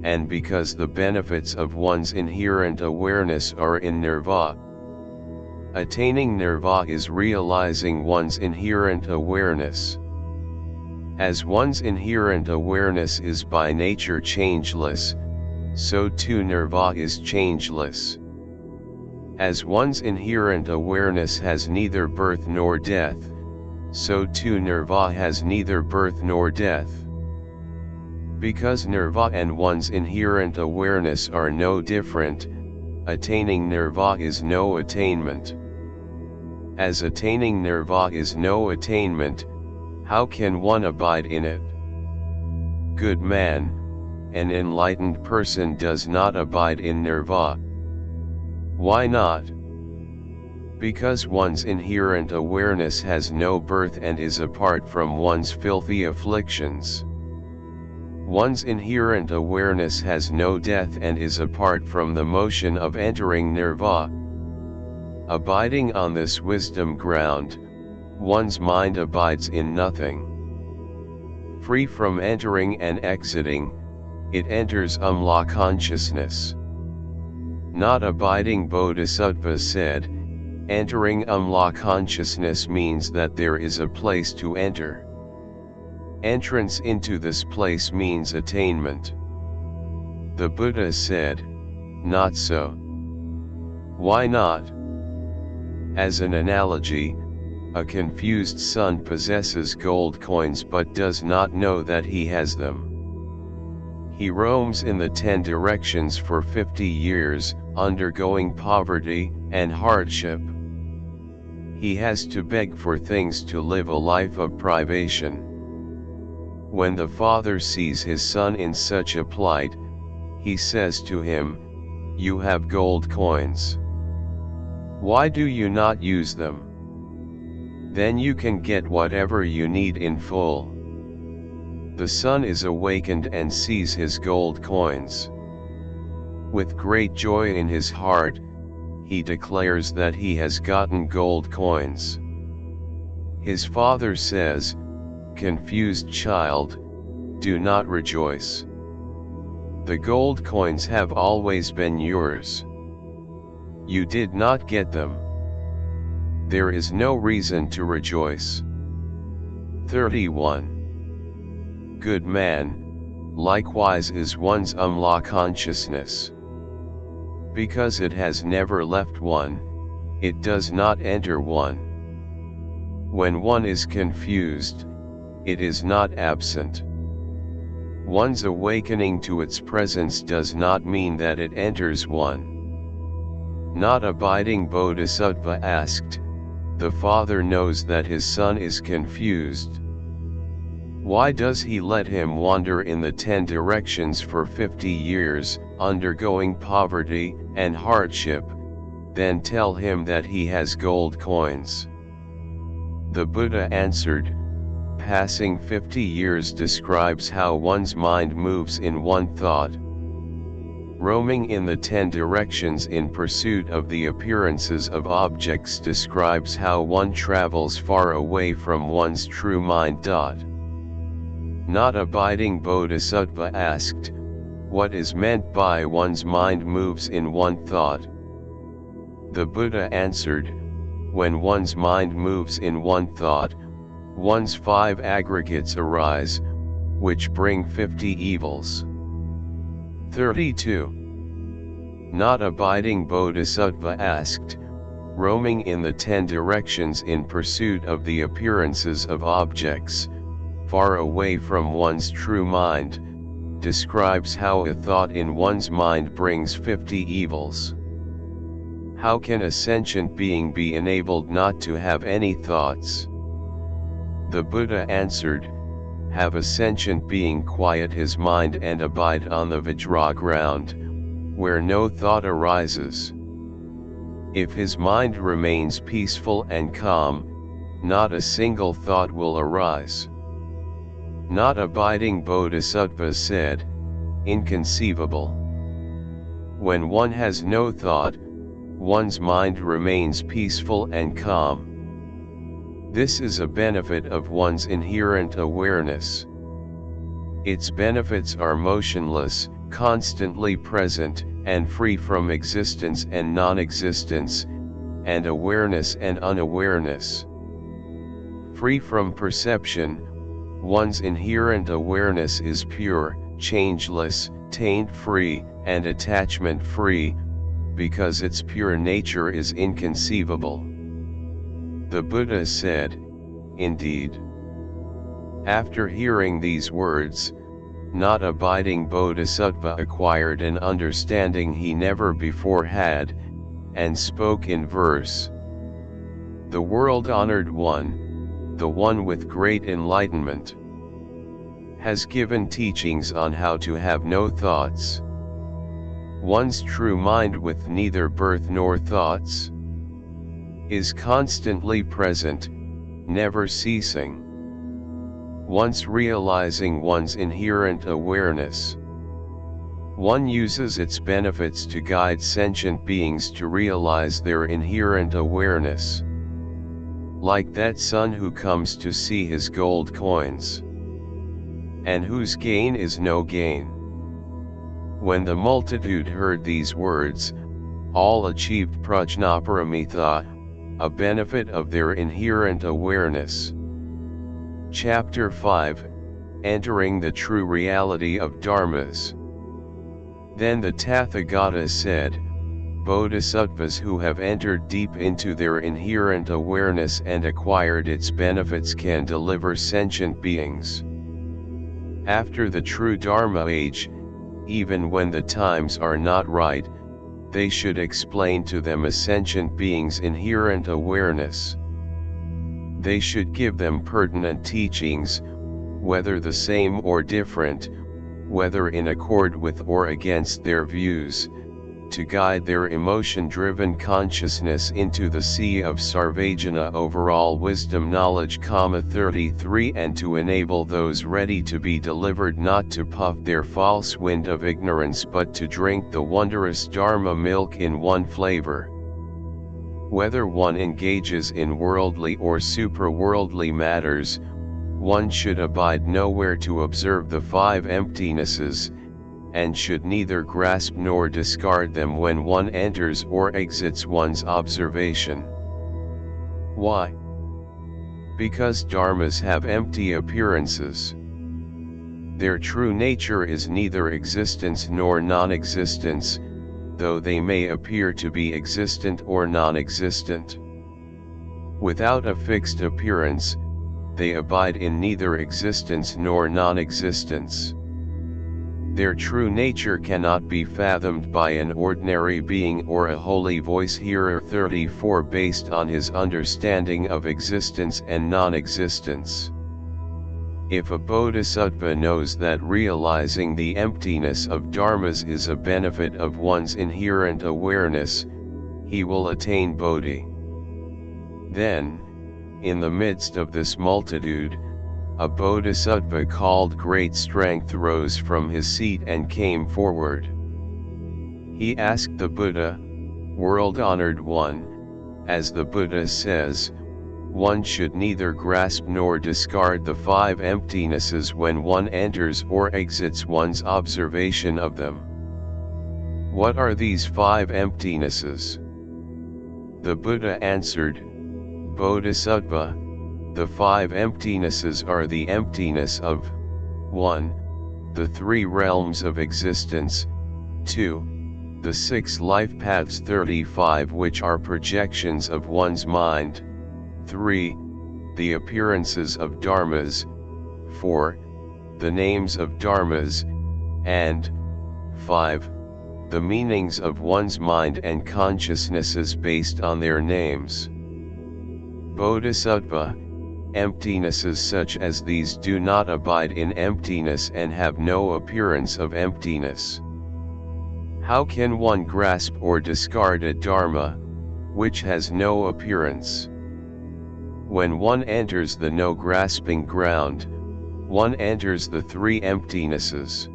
and because the benefits of one's inherent awareness are in nirvāṇa. Attaining nirvāṇa is realizing one's inherent awareness. As one's inherent awareness is by nature changeless, so too nirvāṇa is changeless. As one's inherent awareness has neither birth nor death, so too nirvāṇa has neither birth nor death. Because nirvāṇa and one's inherent awareness are no different, attaining nirvāṇa is no attainment. As attaining nirvāṇa is no attainment, how can one abide in it? Good man, an enlightened person does not abide in nirvāṇa. Why not? Because one's inherent awareness has no birth and is apart from one's filthy afflictions. One's inherent awareness has no death and is apart from the motion of entering nirvāṇa. Abiding on this wisdom ground, one's mind abides in nothing. Free from entering and exiting, it enters umla consciousness. Not abiding Bodhisattva said, entering umla consciousness means that there is a place to enter. Entrance into this place means attainment. The Buddha said, not so. Why not? As an analogy, a confused son possesses gold coins but does not know that he has them. He roams in the 10 directions for 50 years, undergoing poverty and hardship. He has to beg for things to live a life of privation. When the father sees his son in such a plight, he says to him, "You have gold coins. Why do you not use them? Then you can get whatever you need in full." The son is awakened and sees his gold coins. With great joy in his heart, he declares that he has gotten gold coins. His father says, "Confused child, do not rejoice. The gold coins have always been yours. You did not get them. There is no reason to rejoice." 31. Good man, likewise is one's law consciousness. Because it has never left one, it does not enter one. When one is confused, it is not absent. One's awakening to its presence does not mean that it enters one. Not abiding Bodhisattva asked, "The father knows that his son is confused. Why does he let him wander in the 10 directions for 50 years, undergoing poverty and hardship, then tell him that he has gold coins?" The Buddha answered, "Passing 50 years describes how one's mind moves in one thought. Roaming in the 10 directions in pursuit of the appearances of objects describes how one travels far away from one's true mind. Not abiding Bodhisattva asked, "What is meant by one's mind moves in one thought?" The Buddha answered, "When one's mind moves in one thought, one's 5 aggregates arise, which bring 50 evils." 32. Not abiding Bodhisattva asked, "Roaming in the 10 directions in pursuit of the appearances of objects, far away from one's true mind, describes how a thought in one's mind brings 50 evils. How can a sentient being be enabled not to have any thoughts?" The Buddha answered, "Have a sentient being quiet his mind and abide on the Vajra ground, where no thought arises. If his mind remains peaceful and calm, not a single thought will arise." Not abiding Bodhisattva said, "Inconceivable. When one has no thought, one's mind remains peaceful and calm. This is a benefit of one's inherent awareness. Its benefits are motionless, constantly present, and free from existence and non-existence, and awareness and unawareness. Free from perception, one's inherent awareness is pure, changeless, taint-free, and attachment-free, because its pure nature is inconceivable." The Buddha said, "Indeed." After hearing these words, not abiding Bodhisattva acquired an understanding he never before had, and spoke in verse. "The world-honored one, the one with great enlightenment, has given teachings on how to have no thoughts. One's true mind with neither birth nor thoughts is constantly present, never ceasing. Once realizing one's inherent awareness, one uses its benefits to guide sentient beings to realize their inherent awareness. Like that son who comes to see his gold coins, and whose gain is no gain." When the multitude heard these words, all achieved prajnaparamita, a benefit of their inherent awareness. Chapter 5, Entering the True Reality of Dharmas. Then the Tathāgata said, Bodhisattvas who have entered deep into their inherent awareness and acquired its benefits can deliver sentient beings. After the true Dharma age, even when the times are not right, they should explain to them a sentient being's inherent awareness. They should give them pertinent teachings, whether the same or different, whether in accord with or against their views, to guide their emotion-driven consciousness into the sea of Sarvajana overall wisdom knowledge, 33, and to enable those ready to be delivered not to puff their false wind of ignorance but to drink the wondrous Dharma milk in one flavor. Whether one engages in worldly or supra-worldly matters, one should abide nowhere to observe the five emptinesses, and should neither grasp nor discard them when one enters or exits one's observation. Why? Because dharmas have empty appearances. Their true nature is neither existence nor non-existence, though they may appear to be existent or non-existent. Without a fixed appearance, they abide in neither existence nor non-existence. Their true nature cannot be fathomed by an ordinary being or a holy voice hearer. 34 Based on his understanding of existence and non-existence. If a bodhisattva knows that realizing the emptiness of dharmas is a benefit of one's inherent awareness, he will attain bodhi. Then, in the midst of this multitude, a bodhisattva called Great Strength rose from his seat and came forward. He asked the Buddha, "World-honored one, as the Buddha says, one should neither grasp nor discard the five emptinesses when one enters or exits one's observation of them. What are these five emptinesses?" The Buddha answered, "Bodhisattva, the five emptinesses are the emptiness of 1. The three realms of existence, 2. The 6 life paths 35 which are projections of one's mind, 3. The appearances of dharmas, 4. The names of dharmas, and 5. The meanings of one's mind and consciousnesses based on their names." Bodhisattva, emptinesses such as these do not abide in emptiness and have no appearance of emptiness. How can one grasp or discard a dharma, which has no appearance? When one enters the no-grasping ground, one enters the three emptinesses.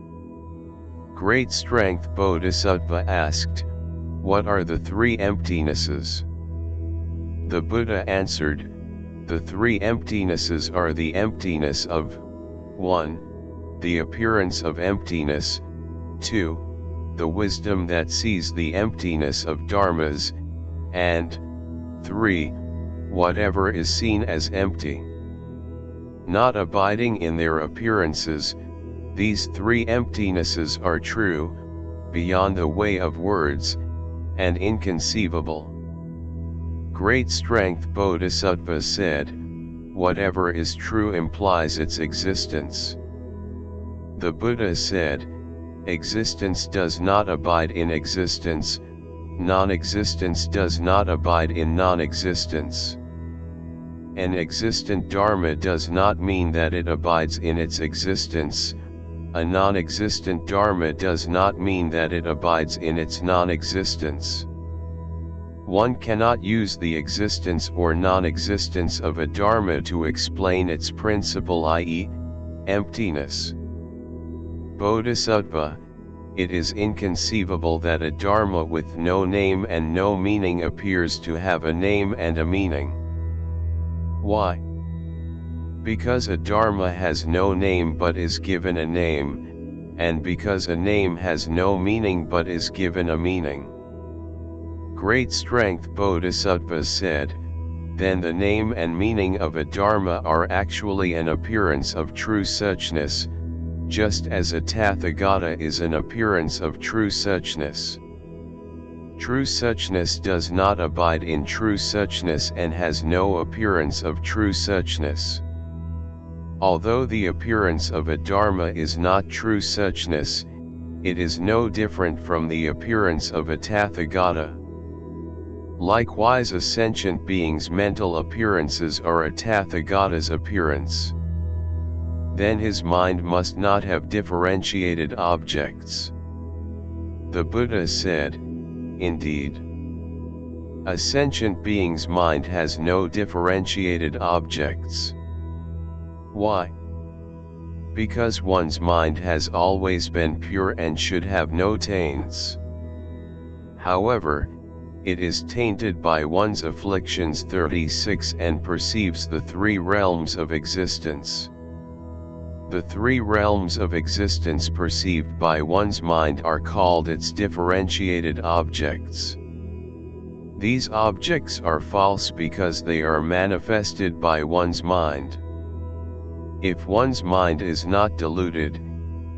Great Strength Bodhisattva asked, "What are the three emptinesses?" The Buddha answered, "The three emptinesses are the emptiness of 1. The appearance of emptiness, 2. The wisdom that sees the emptiness of dharmas, and 3. Whatever is seen as empty." Not abiding in their appearances, these three emptinesses are true, beyond the way of words, and inconceivable. Great Strength Bodhisattva said, "Whatever is true implies its existence." The Buddha said, "Existence does not abide in existence, non-existence does not abide in non-existence. An existent dharma does not mean that it abides in its existence, a non-existent dharma does not mean that it abides in its non-existence." One cannot use the existence or non-existence of a dharma to explain its principle, i.e., emptiness. Bodhisattva, it is inconceivable that a dharma with no name and no meaning appears to have a name and a meaning. Why? Because a dharma has no name but is given a name, and because a name has no meaning but is given a meaning. Great Strength Bodhisattva said, "Then the name and meaning of a dharma are actually an appearance of true suchness, just as a Tathāgata is an appearance of true suchness." True suchness does not abide in true suchness and has no appearance of true suchness. Although the appearance of a dharma is not true suchness, it is no different from the appearance of a Tathāgata. Likewise, a sentient being's mental appearances are a Tathāgata's appearance. Then his mind must not have differentiated objects. The Buddha said, "Indeed, a sentient being's mind has no differentiated objects." Why? Because one's mind has always been pure and should have no taints. However, it is tainted by one's afflictions 36 and perceives the three realms of existence. The three realms of existence perceived by one's mind are called its differentiated objects. These objects are false because they are manifested by one's mind. If one's mind is not diluted,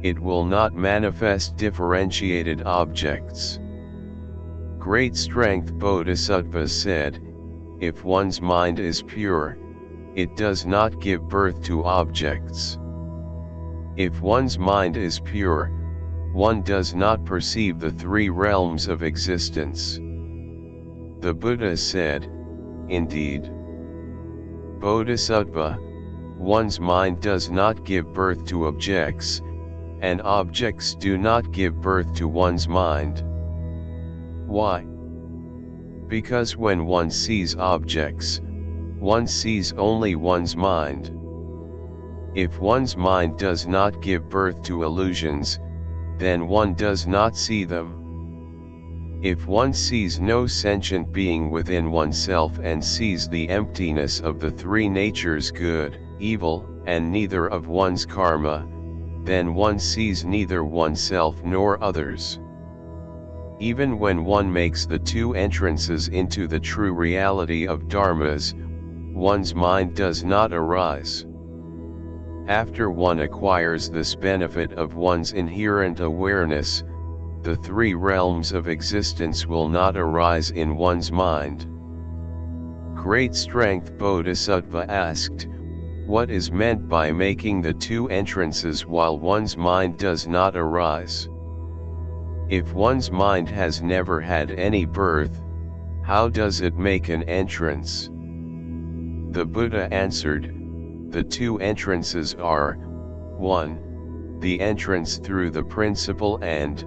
it will not manifest differentiated objects. Great Strength Bodhisattva said, "If one's mind is pure, it does not give birth to objects. If one's mind is pure, one does not perceive the three realms of existence." The Buddha said, "Indeed, Bodhisattva, one's mind does not give birth to objects, and objects do not give birth to one's mind." Why? Because when one sees objects, one sees only one's mind. If one's mind does not give birth to illusions, then one does not see them. If one sees no sentient being within oneself and sees the emptiness of the three natures good, evil, and neither of one's karma, then one sees neither oneself nor others. Even when one makes the two entrances into the true reality of dharmas, one's mind does not arise. After one acquires this benefit of one's inherent awareness, the three realms of existence will not arise in one's mind. Great Strength Bodhisattva asked, "What is meant by making the two entrances while one's mind does not arise? If one's mind has never had any birth, how does it make an entrance?" The Buddha answered, "The two entrances are, 1. The entrance through the principle and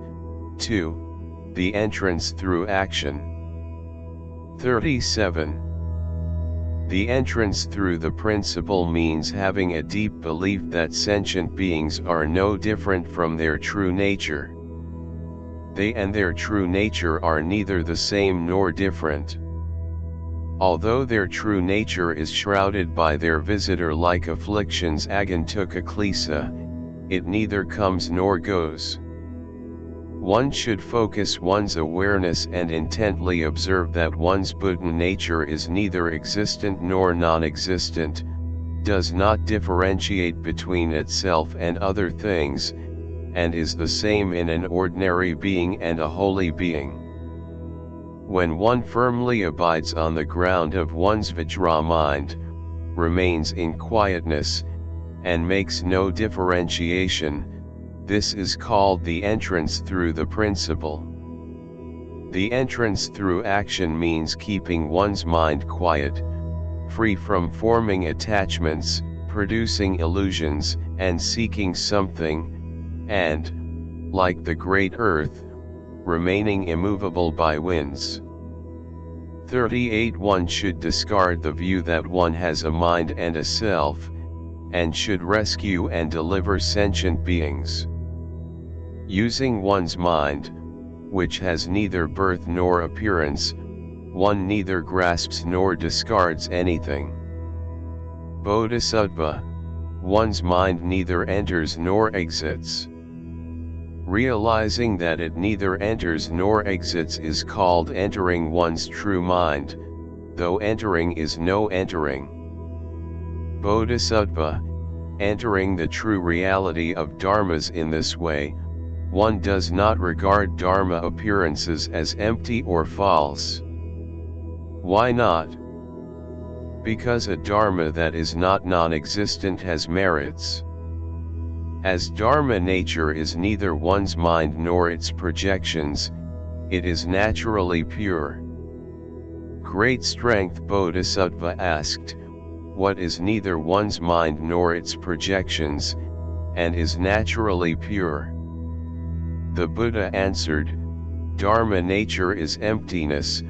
2. The entrance through action." 37. The entrance through the principle means having a deep belief that sentient beings are no different from their true nature. They and their true nature are neither the same nor different. Although their true nature is shrouded by their visitor-like afflictions agantuka-klesa, it neither comes nor goes. One should focus one's awareness and intently observe that one's Buddha nature is neither existent nor non-existent, does not differentiate between itself and other things, and is the same in an ordinary being and a holy being. When one firmly abides on the ground of one's Vajra mind, remains in quietness, and makes no differentiation, this is called the entrance through the principle. The entrance through action means keeping one's mind quiet, free from forming attachments, producing illusions, and seeking something, and, like the great earth, remaining immovable by winds. 38. One should discard the view that one has a mind and a self, and should rescue and deliver sentient beings. Using one's mind, which has neither birth nor appearance, one neither grasps nor discards anything. Bodhisattva, one's mind neither enters nor exits. Realizing that it neither enters nor exits is called entering one's true mind, though entering is no entering. Bodhisattva, entering the true reality of dharmas in this way, one does not regard dharma appearances as empty or false. Why not? Because a dharma that is not non-existent has merits. As dharma nature is neither one's mind nor its projections, it is naturally pure. Great Strength Bodhisattva asked, what is neither one's mind nor its projections, and is naturally pure? The Buddha answered, Dharma nature is emptiness,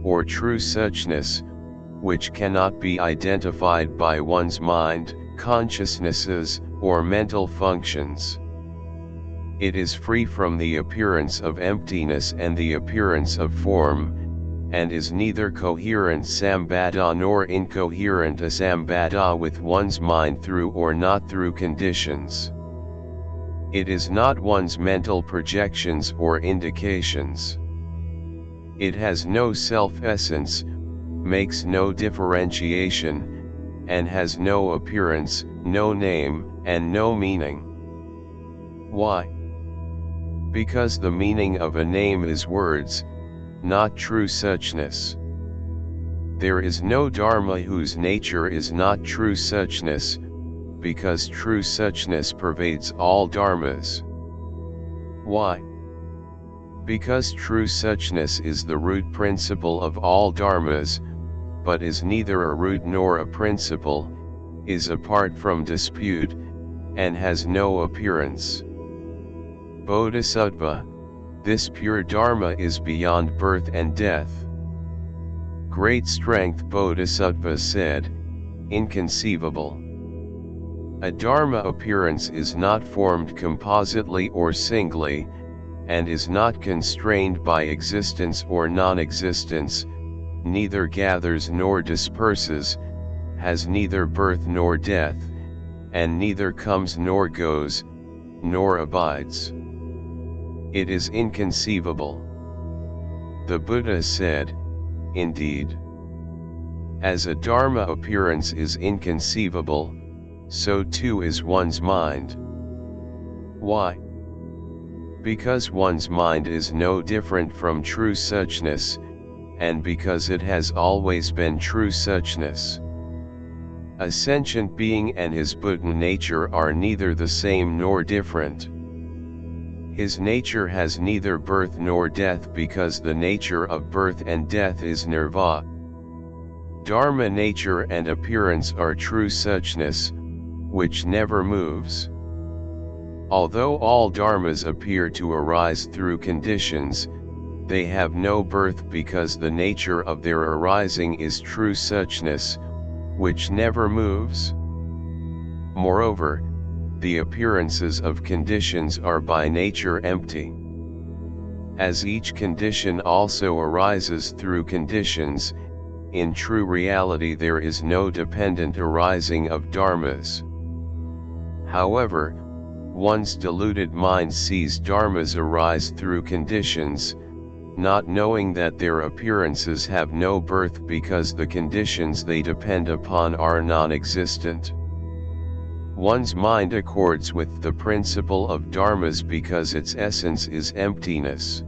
or true suchness, which cannot be identified by one's mind, consciousnesses, or mental functions. It is free from the appearance of emptiness and the appearance of form, and is neither coherent sambhada nor incoherent asambhada with one's mind through or not through conditions. It is not one's mental projections or indications. It has no self-essence, makes no differentiation, and has no appearance, no name, and no meaning. Why? Because the meaning of a name is words, not true suchness. There is no dharma whose nature is not true suchness, because true suchness pervades all dharmas. Why? Because true suchness is the root principle of all dharmas, but is neither a root nor a principle, is apart from dispute, and has no appearance. Bodhisattva, this pure dharma is beyond birth and death. Great Strength Bodhisattva said, inconceivable. A dharma appearance is not formed compositely or singly, and is not constrained by existence or non-existence, neither gathers nor disperses, has neither birth nor death, and neither comes nor goes, nor abides. It is inconceivable. The Buddha said, indeed. As a dharma appearance is inconceivable, so too is one's mind. Why? Because one's mind is no different from true suchness, and because it has always been true suchness. A sentient being and his Buddha nature are neither the same nor different. His nature has neither birth nor death because the nature of birth and death is nirvāṇa. Dharma nature and appearance are true suchness, which never moves. Although all dharmas appear to arise through conditions, they have no birth because the nature of their arising is true suchness, which never moves. Moreover, the appearances of conditions are by nature empty. As each condition also arises through conditions, in true reality there is no dependent arising of dharmas. However, one's deluded mind sees dharmas arise through conditions, not knowing that their appearances have no birth because the conditions they depend upon are non-existent. One's mind accords with the principle of dharmas because its essence is emptiness.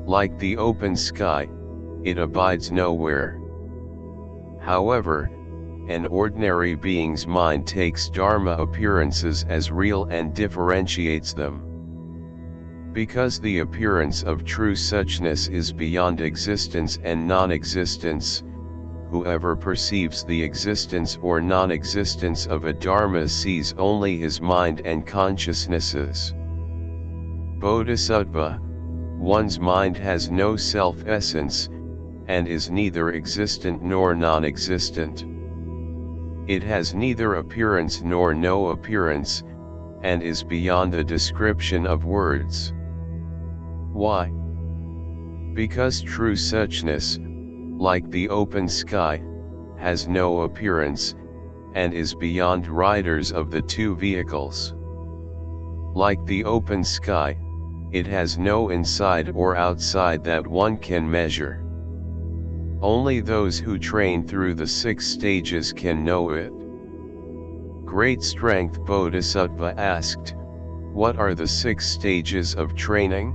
Like the open sky, it abides nowhere. However, an ordinary being's mind takes dharma appearances as real and differentiates them. Because the appearance of true suchness is beyond existence and non-existence, whoever perceives the existence or non-existence of a dharma sees only his mind and consciousnesses. Bodhisattva, one's mind has no self-essence, and is neither existent nor non-existent. It has neither appearance nor no appearance, and is beyond the description of words. Why? Because true suchness, like the open sky, has no appearance, and is beyond riders of the two vehicles. Like the open sky, it has no inside or outside that one can measure. Only those who train through the 6 stages can know it. Great Strength Bodhisattva asked, What are the 6 stages of training?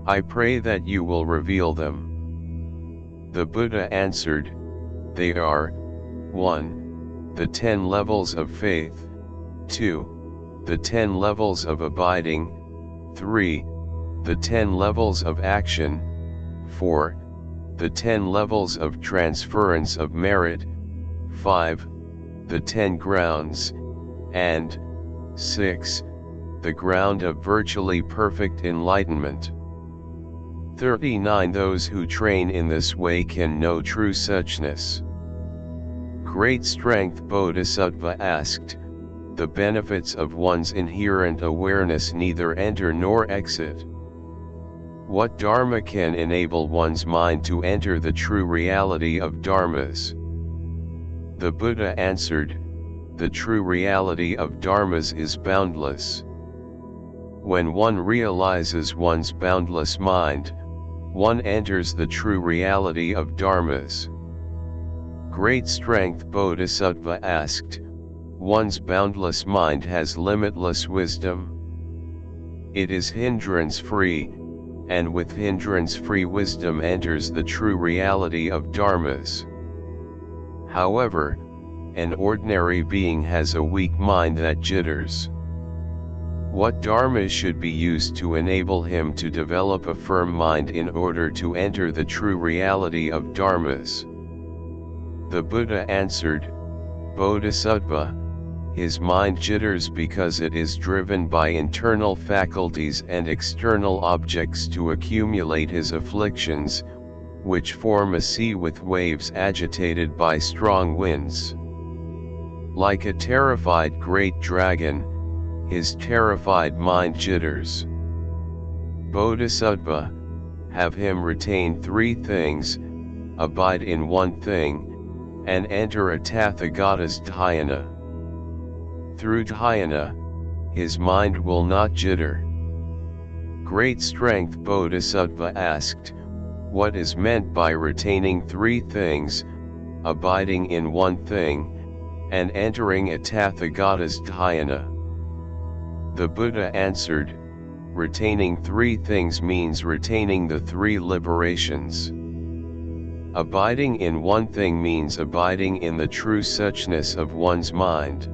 I pray that you will reveal them. The Buddha answered, they are: 1. The 10 levels of faith, 2. The 10 levels of abiding, 3. The 10 levels of action, 4. The 10 levels of transference of merit, 5. The 10 grounds, and 6. The ground of virtually perfect enlightenment. 39. Those who train in this way can know true suchness. Great Strength Bodhisattva asked, the benefits of one's inherent awareness neither enter nor exit. What dharma can enable one's mind to enter the true reality of dharmas? The Buddha answered, the true reality of dharmas is boundless. When one realizes one's boundless mind, one enters the true reality of dharmas. Great Strength Bodhisattva asked, one's boundless mind has limitless wisdom. It is hindrance-free, and with hindrance-free wisdom enters the true reality of dharmas. However, an ordinary being has a weak mind that jitters. What dharma should be used to enable him to develop a firm mind in order to enter the true reality of dharmas? The Buddha answered, Bodhisattva, his mind jitters because it is driven by internal faculties and external objects to accumulate his afflictions, which form a sea with waves agitated by strong winds. Like a terrified great dragon, his terrified mind jitters. Bodhisattva, have him retain 3 things, abide in 1 thing, and enter a Tathāgata's dhyana. Through dhyana, his mind will not jitter. Great Strength Bodhisattva asked, what is meant by retaining 3 things, abiding in 1 thing, and entering a Tathāgata's dhyana? The Buddha answered, retaining 3 things means retaining the 3 liberations. Abiding in 1 thing means abiding in the true suchness of one's mind.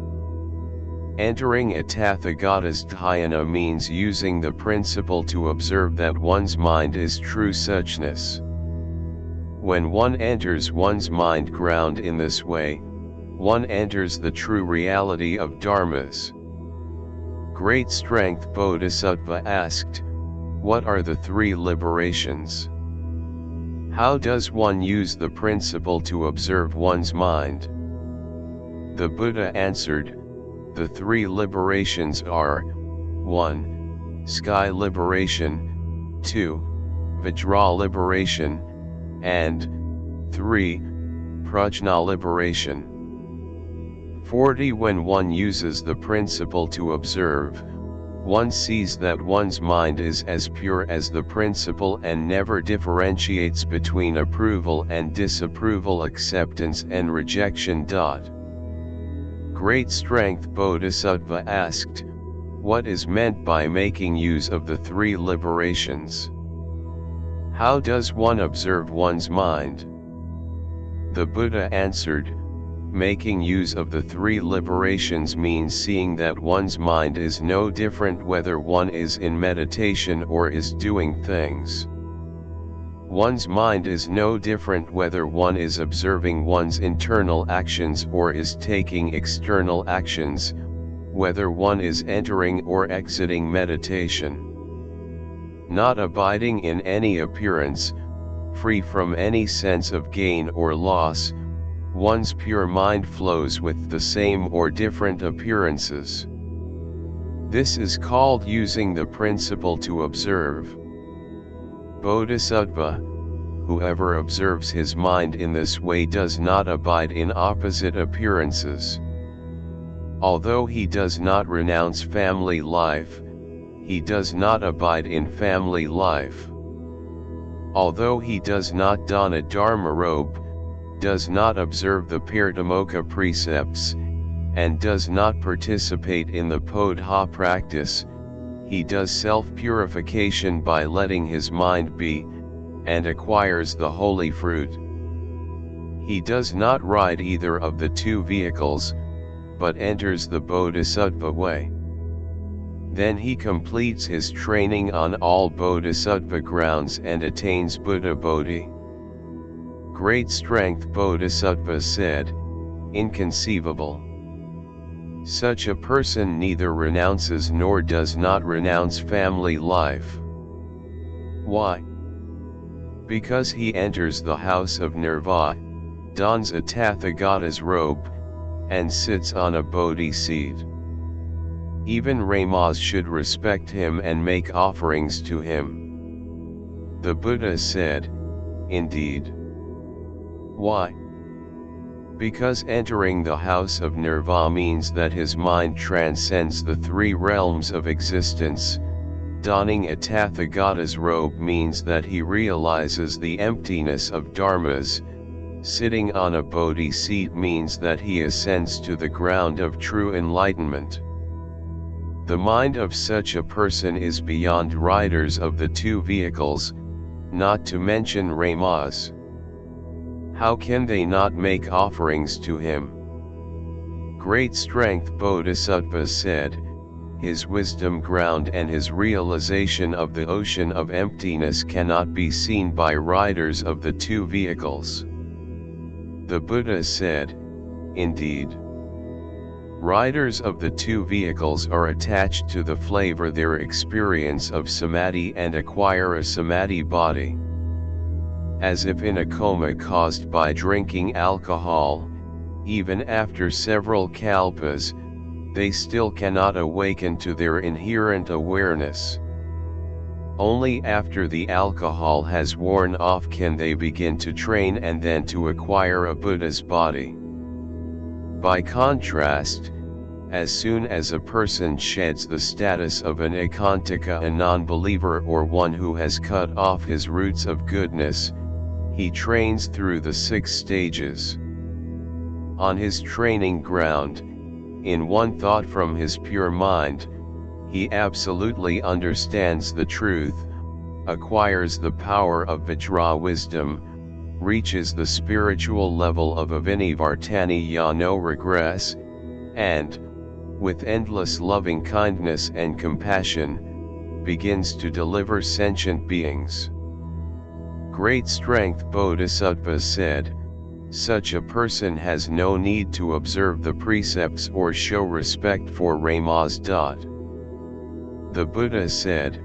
Entering a Tathāgata's dhyana means using the principle to observe that one's mind is true suchness. When one enters one's mind ground in this way, one enters the true reality of dharmas. Great Strength Bodhisattva asked, what are the 3 liberations? How does one use the principle to observe one's mind? The Buddha answered, the 3 liberations are: 1. Sky liberation, 2. Vajra liberation, and 3. Prajna liberation. 40. When one uses the principle to observe, one sees that one's mind is as pure as the principle and never differentiates between approval and disapproval, acceptance and rejection. Great Strength Bodhisattva asked, what is meant by making use of the 3 liberations? How does one observe one's mind? The Buddha answered, making use of the 3 liberations means seeing that one's mind is no different whether one is in meditation or is doing things. One's mind is no different whether one is observing one's internal actions or is taking external actions, whether one is entering or exiting meditation. Not abiding in any appearance, free from any sense of gain or loss, one's pure mind flows with the same or different appearances. This is called using the principle to observe. Bodhisattva, whoever observes his mind in this way does not abide in opposite appearances. Although he does not renounce family life, he does not abide in family life. Although he does not don a dharma robe, does not observe the Pirtamokha precepts, and does not participate in the Bodha practice, he does self-purification by letting his mind be, and acquires the holy fruit. He does not ride either of the two vehicles, but enters the Bodhisattva way. Then he completes his training on all Bodhisattva grounds and attains Buddha Bodhi. Great strength Bodhisattva said, inconceivable. Such a person neither renounces nor does not renounce family life. Why? Because he enters the house of nirvāṇa, dons a Tathāgata's robe, and sits on a Bodhi seat. Even Ramas should respect him and make offerings to him. The Buddha said, indeed. Why? Because entering the house of nirvāṇa means that his mind transcends the three realms of existence. Donning a Tathāgata's robe means that he realizes the emptiness of dharmas. Sitting on a Bodhi seat means that he ascends to the ground of true enlightenment. The mind of such a person is beyond riders of the two vehicles, not to mention Ramas. How can they not make offerings to him? Great strength Bodhisattva said, his wisdom ground and his realization of the ocean of emptiness cannot be seen by riders of the two vehicles. The Buddha said, indeed. Riders of the two vehicles are attached to the flavor their experience of samadhi and acquire a samadhi body. As if in a coma caused by drinking alcohol, even after several kalpas, they still cannot awaken to their inherent awareness. Only after the alcohol has worn off can they begin to train and then to acquire a Buddha's body. By contrast, as soon as a person sheds the status of an ekantika, a non-believer or one who has cut off his roots of goodness, he trains through the 6 stages. On his training ground, in one thought from his pure mind, he absolutely understands the truth, acquires the power of Vajra wisdom, reaches the spiritual level of avinivartani no regress, and, with endless loving kindness and compassion, begins to deliver sentient beings. Great strength Bodhisattva said, such a person has no need to observe the precepts or show respect for Ramas. The Buddha said,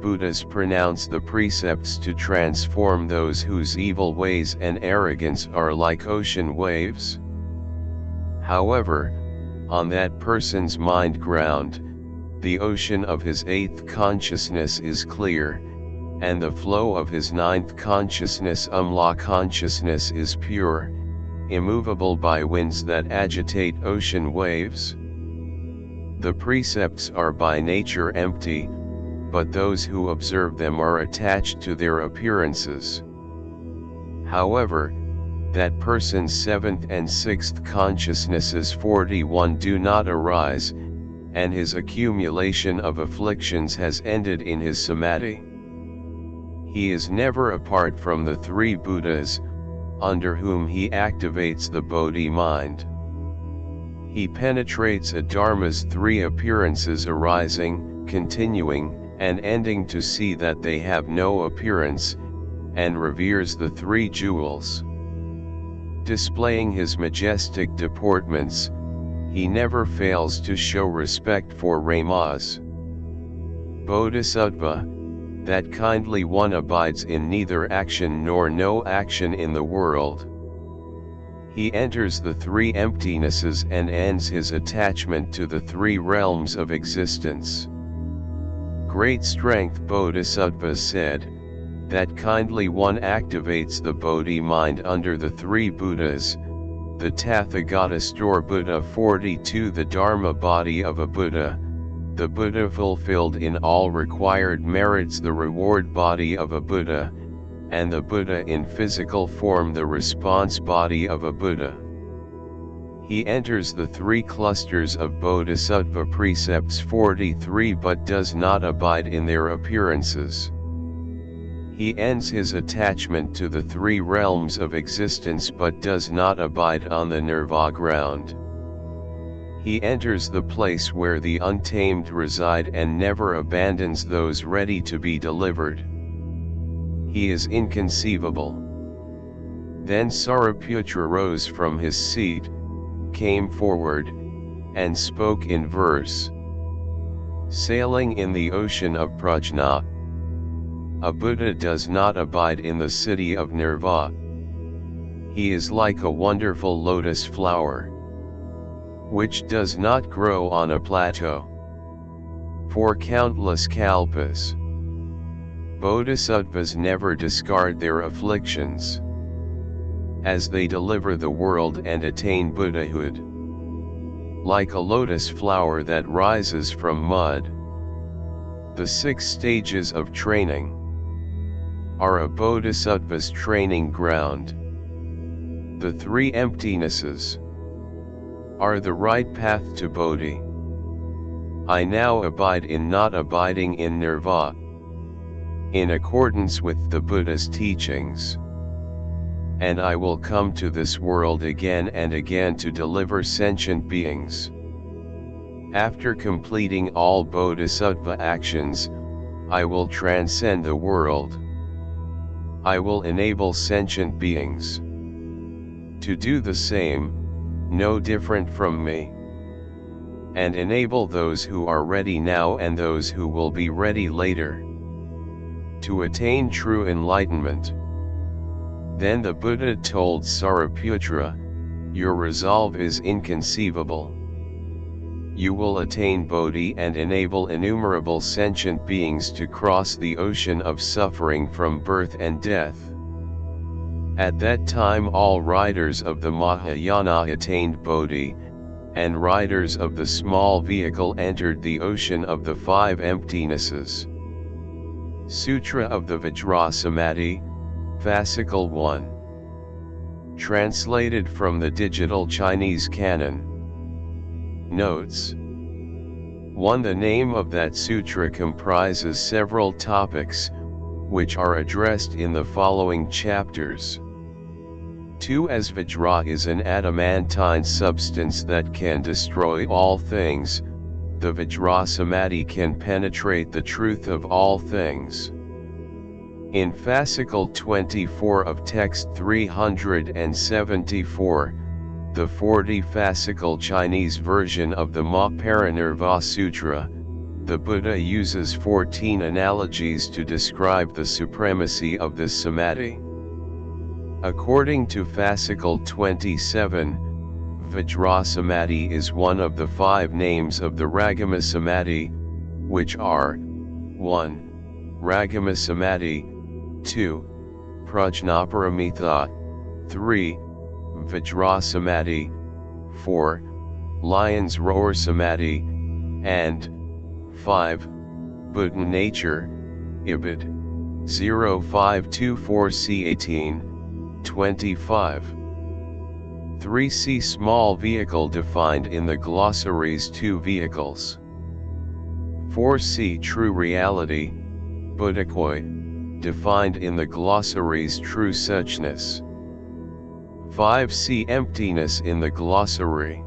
Buddhas pronounce the precepts to transform those whose evil ways and arrogance are like ocean waves. However, on that person's mind ground, the ocean of his 8th consciousness is clear, and the flow of his 9th consciousness consciousness is pure, immovable by winds that agitate ocean waves. The precepts are by nature empty, but those who observe them are attached to their appearances. However, that person's 7th and 6th consciousnesses 41 do not arise, and his accumulation of afflictions has ended in his samadhi. He is never apart from the 3 Buddhas, under whom he activates the Bodhi mind. He penetrates a Dharma's 3 appearances arising, continuing, and ending to see that they have no appearance, and reveres the 3 jewels. Displaying his majestic deportments, he never fails to show respect for Ramas. Bodhisattva, that kindly one abides in neither action nor no action in the world. He enters the 3 emptinesses and ends his attachment to the 3 realms of existence. Great strength Bodhisattva said, that kindly one activates the Bodhi mind under the 3 Buddhas, the Tathāgata store Buddha 42, the Dharma body of a Buddha, the Buddha fulfilled in all required merits, the reward body of a Buddha, and the Buddha in physical form, the response body of a Buddha. He enters the three clusters of Bodhisattva precepts 43 but does not abide in their appearances. He ends his attachment to the three realms of existence but does not abide on the nirvāṇa ground. He enters the place where the untamed reside and never abandons those ready to be delivered. He is inconceivable. Then Sariputra rose from his seat, came forward, and spoke in verse. Sailing in the ocean of prajna, a Buddha does not abide in the city of nirvāṇa. He is like a wonderful lotus flower, which does not grow on a plateau. For countless kalpas, bodhisattvas never discard their afflictions, as they deliver the world and attain Buddhahood. Like a lotus flower that rises from mud, the 6 stages of training are a bodhisattva's training ground. The 3 emptinesses are the right path to Bodhi. I now abide in not abiding in nirvāṇa, in accordance with the Buddha's teachings. And I will come to this world again and again to deliver sentient beings. After completing all bodhisattva actions, I will transcend the world. I will enable sentient beings to do the same, no different from me, and enable those who are ready now and those who will be ready later to attain true enlightenment. Then the Buddha told Sariputra, your resolve is inconceivable. You will attain Bodhi and enable innumerable sentient beings to cross the ocean of suffering from birth and death. At that time all riders of the Mahayana attained Bodhi, and riders of the small vehicle entered the ocean of the 5 emptinesses. Sutra of the Vajrasamādhi, Fascicle 1. Translated from the digital Chinese canon. Notes. 1. The name of that sutra comprises several topics, which are addressed in the following chapters. 2. As Vajra is an adamantine substance that can destroy all things, the Vajrasamādhi can penetrate the truth of all things. In Fascicle 24 of text 374, the 40 fascicle Chinese version of the Mahaparinirvāṇa Sutra, the Buddha uses 14 analogies to describe the supremacy of this samadhi. According to Fascicle 27, Vajrasamādhi is one of the 5 names of the Ragamasamādhi, which are 1. Ragamasamādhi, 2. Prajnaparamita, 3. Vajrasamādhi, 4. Lion's Roar Samadhi, and 5. Buddha Nature, Ibid. 0524C18, 25. 3C Small vehicle defined in the glossaries 2 vehicles. 4C True reality, Buddhakoi, defined in the glossaries True suchness. 5C Emptiness in the glossary.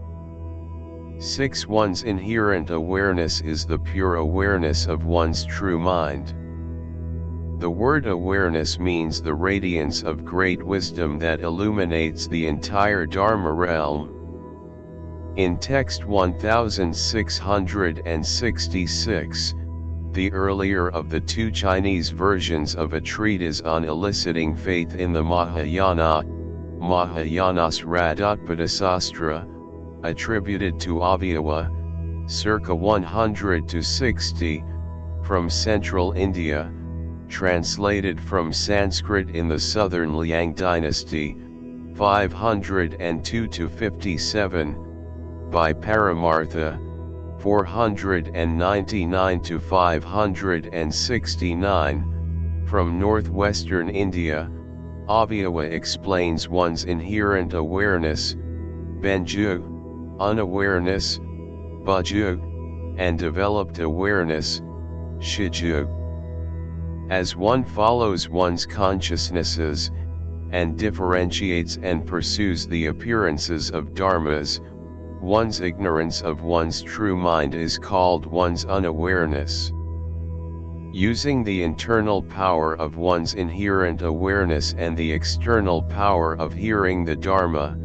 6 One's inherent awareness is the pure awareness of one's true mind. The word awareness means the radiance of great wisdom that illuminates the entire Dharma realm. In text 1666, the earlier of the 2 Chinese versions of a treatise on eliciting faith in the Mahayana, Mahayanas Radhatpadasastra, attributed to Avyawa, circa 100–60, from central India, translated from Sanskrit in the southern Liang Dynasty, 502–57, by Paramartha, 499–569, from northwestern India. Avyawa explains one's inherent awareness, Benju, unawareness, Baju, and developed awareness, Shiju. As one follows one's consciousnesses, and differentiates and pursues the appearances of dharmas, one's ignorance of one's true mind is called one's unawareness. Using the internal power of one's inherent awareness and the external power of hearing the Dharma,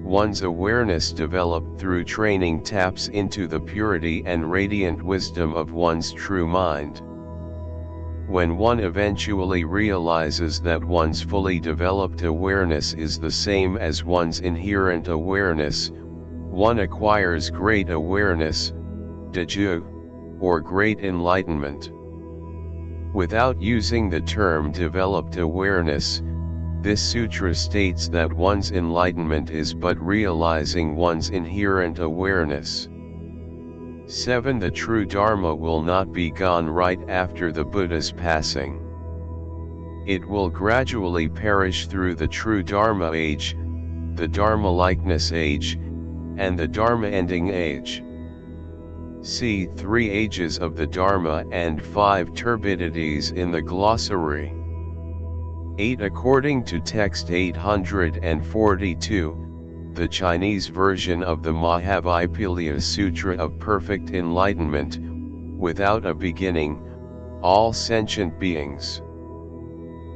one's awareness developed through training taps into the purity and radiant wisdom of one's true mind. When one eventually realizes that one's fully developed awareness is the same as one's inherent awareness, one acquires great awareness, Daju, or great enlightenment. Without using the term developed awareness, this sutra states that one's enlightenment is but realizing one's inherent awareness. 7. The true Dharma will not be gone right after the Buddha's passing. It will gradually perish through the true Dharma age, the Dharma likeness age, and the Dharma ending age. See 3 ages of the Dharma and 5 turbidities in the glossary. 8. According to text 842, the Chinese version of the Mahavipilya Sutra of Perfect Enlightenment, without a beginning, all sentient beings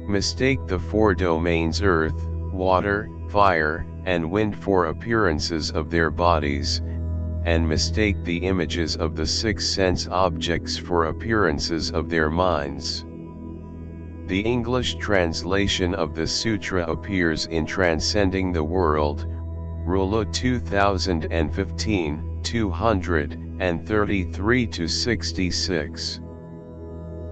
mistake the 4 domains earth, water, fire, and wind for appearances of their bodies, and mistake the images of the 6 sense objects for appearances of their minds. The English translation of the sutra appears in Transcending the World, Rula 2015, 233-66.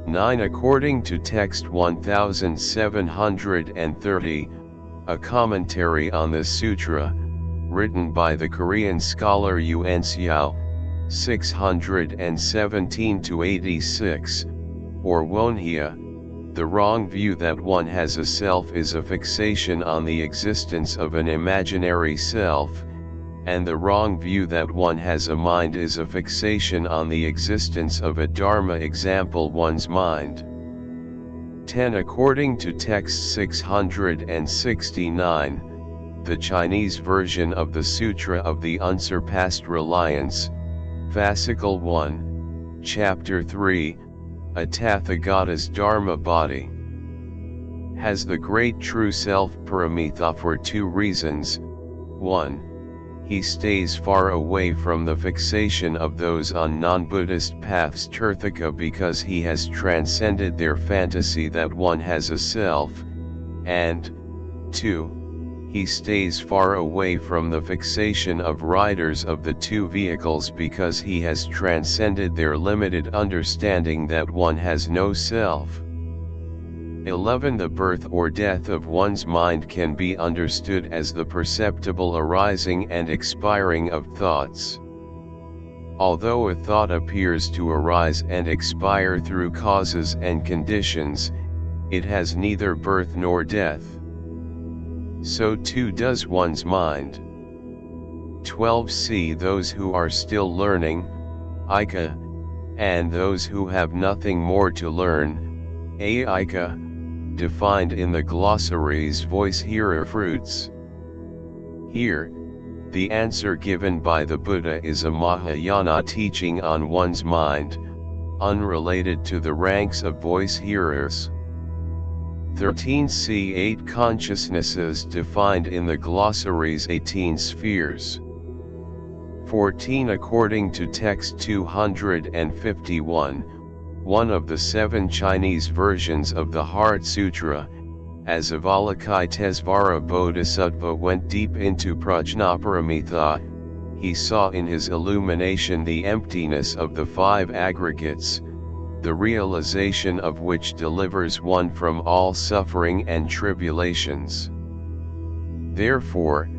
9. According to text 1730, a commentary on the sutra, written by the Korean scholar Yuen Xiao, 617-86, or Wonhya, the wrong view that one has a self is a fixation on the existence of an imaginary self, and the wrong view that one has a mind is a fixation on the existence of a dharma, example one's mind. 10. According to text 669, the Chinese version of the Sutra of the Unsurpassed Reliance, Fascicle 1, Chapter 3, a Tathāgata's Dharma body, has the great true self Paramitha for 2 reasons. 1. He stays far away from the fixation of those on non-Buddhist paths Tirthaka because he has transcended their fantasy that one has a self, and 2. He stays far away from the fixation of riders of the 2 vehicles because he has transcended their limited understanding that one has no self. 11. The birth or death of one's mind can be understood as the perceptible arising and expiring of thoughts. Although a thought appears to arise and expire through causes and conditions, it has neither birth nor death. So too does one's mind. 12. See those who are still learning, Ika, and those who have nothing more to learn, Aika, defined in the glossary's voice hearer fruits. Here, the answer given by the Buddha is a Mahayana teaching on one's mind, unrelated to the ranks of voice hearers. 13. See 8 consciousnesses defined in the glossary's 18 spheres. 14. According to text 251, one of the 7 Chinese versions of the Heart Sutra, as Avalokitesvara Bodhisattva went deep into Prajnaparamita, he saw in his illumination the emptiness of the 5 aggregates, the realization of which delivers one from all suffering and tribulations. Therefore,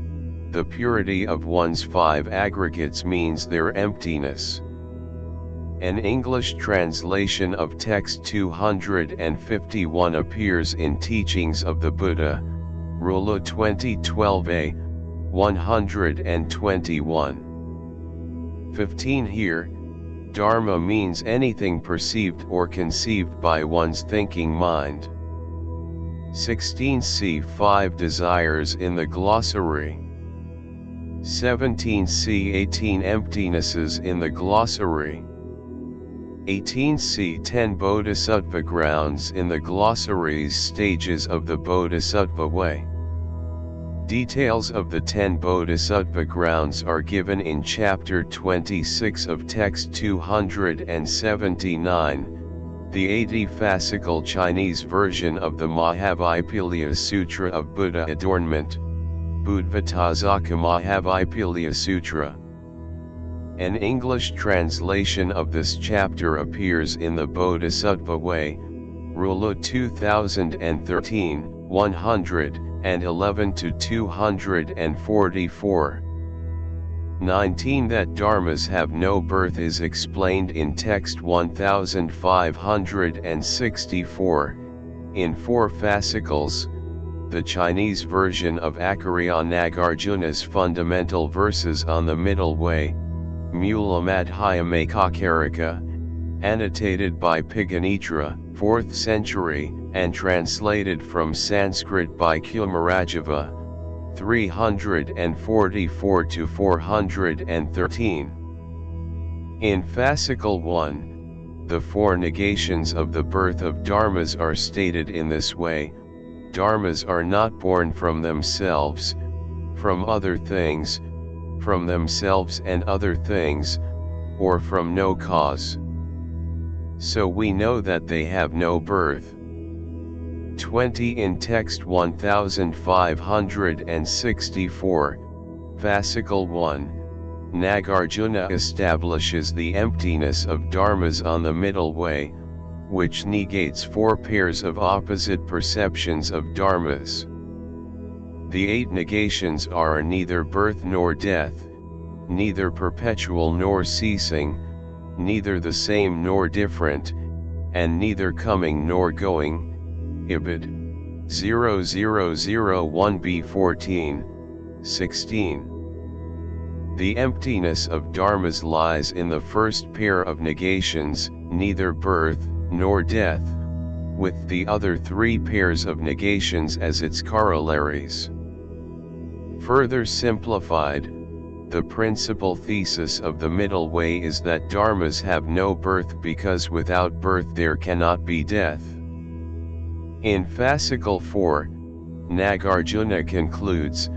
the purity of one's 5 aggregates means their emptiness. An English translation of text 251 appears in Teachings of the Buddha, Rula 2012a, 121. 15 Here, dharma means anything perceived or conceived by one's thinking mind. 16 See 5 desires in the glossary. 17 See 18 emptinesses in the glossary. 18 See 10 bodhisattva grounds in the glossary's stages of the bodhisattva way. Details of the 10 bodhisattva grounds are given in chapter 26 of text 279, the 80 fascicle Chinese version of the Mahavipilya Sutra of Buddha Adornment, Buddhvatazaka Mahavipilya Sutra. An English translation of this chapter appears in the Bodhisattva Way, Rula 2013, 111-244. 19 That dharmas have no birth is explained in text 1564, in 4 fascicles, the Chinese version of Acharya Nagarjuna's fundamental verses on the Middle Way, Mulamadhyamakakarika, annotated by Piganitra, 4th century, and translated from Sanskrit by Kumarajava, 344-413. In fascicle 1, the 4 negations of the birth of dharmas are stated in this way. Dharmas are not born from themselves, from other things, from themselves and other things, or from no cause. So we know that they have no birth. 20 In text 1564, fascicle 1, Nagarjuna establishes the emptiness of dharmas on the middle way, which negates 4 pairs of opposite perceptions of dharmas. The 8 negations are neither birth nor death, neither perpetual nor ceasing, neither the same nor different, and neither coming nor going. Ibid. 0001b14, 16. The emptiness of dharmas lies in the first pair of negations, neither birth nor death, with the other 3 pairs of negations as its corollaries. Further simplified, the principal thesis of the middle way is that dharmas have no birth because without birth there cannot be death. In fascicle 4, Nagarjuna concludes,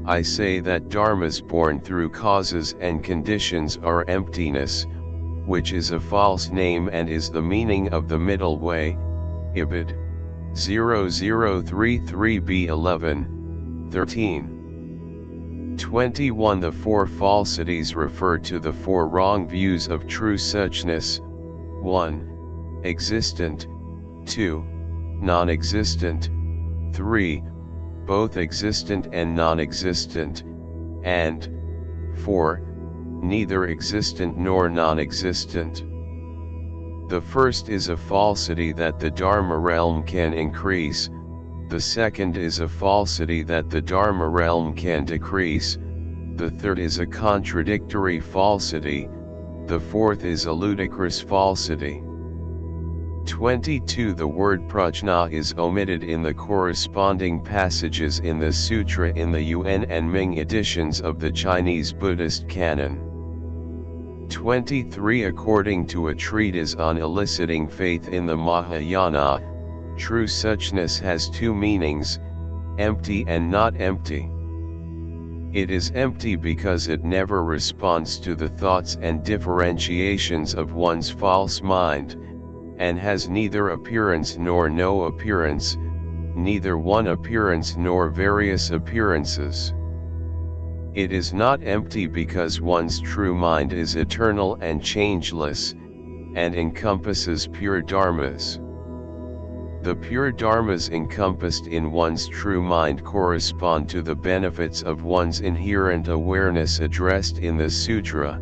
I say that dharmas born through causes and conditions are emptiness, which is a false name and is the meaning of the middle way. Ibid. 0033b11, 13. 21 The 4 falsities refer to the 4 wrong views of true suchness. 1. Existent. 2. Non-existent. 3. Both existent and non-existent. And 4. Neither existent nor non-existent. The first is a falsity that the Dharma realm can increase, the second is a falsity that the Dharma realm can decrease, the third is a contradictory falsity, the fourth is a ludicrous falsity. 22 The word prajna is omitted in the corresponding passages in the sutra in the Yuan and Ming editions of the Chinese Buddhist canon. 23 According to a treatise on eliciting faith in the Mahayana, true suchness has 2 meanings, empty and not empty. It is empty because it never responds to the thoughts and differentiations of one's false mind, and has neither appearance nor no appearance, neither one appearance nor various appearances. It is not empty because one's true mind is eternal and changeless, and encompasses pure dharmas. The pure dharmas encompassed in one's true mind correspond to the benefits of one's inherent awareness addressed in the sutra,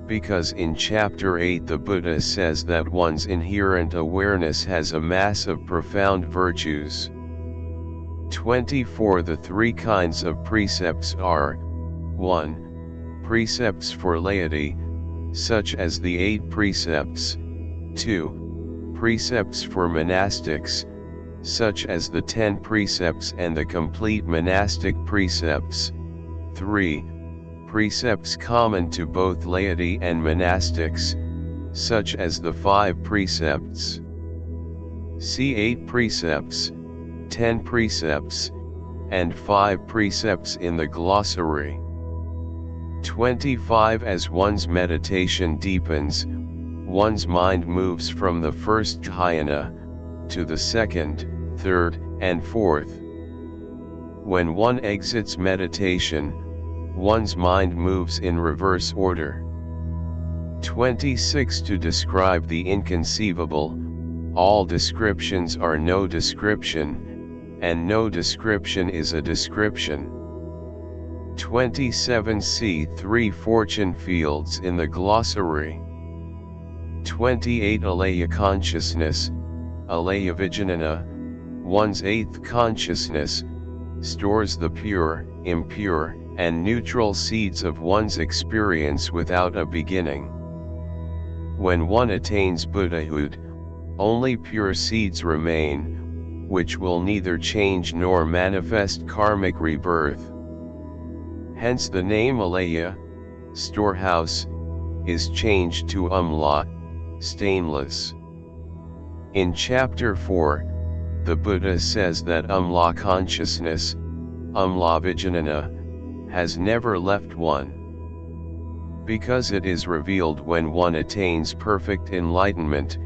because in chapter 8 the Buddha says that one's inherent awareness has a mass of profound virtues. 24 The 3 kinds of precepts are, 1. Precepts for laity, such as the 8 precepts. 2. Precepts for monastics, such as the 10 precepts and the complete monastic precepts. 3. Precepts common to both laity and monastics, such as the 5 precepts. See 8 precepts, 10 precepts, and 5 precepts in the glossary. 25. As one's meditation deepens, one's mind moves from the first dhyana to the second, third, and fourth. When one exits meditation, one's mind moves in reverse order. 26. To describe the inconceivable, all descriptions are no description, and no description is a description. 27. See 3 fortune fields in the glossary. 28. Alaya consciousness, alaya vijnana, one's 8th consciousness, stores the pure, impure, and neutral seeds of one's experience without a beginning. When one attains Buddhahood, only pure seeds remain, which will neither change nor manifest karmic rebirth. Hence the name Alaya, storehouse, is changed to Amla, stainless. In chapter 4, the Buddha says that Amla consciousness, Amla vijnana, has never left one. Because it is revealed when one attains perfect enlightenment,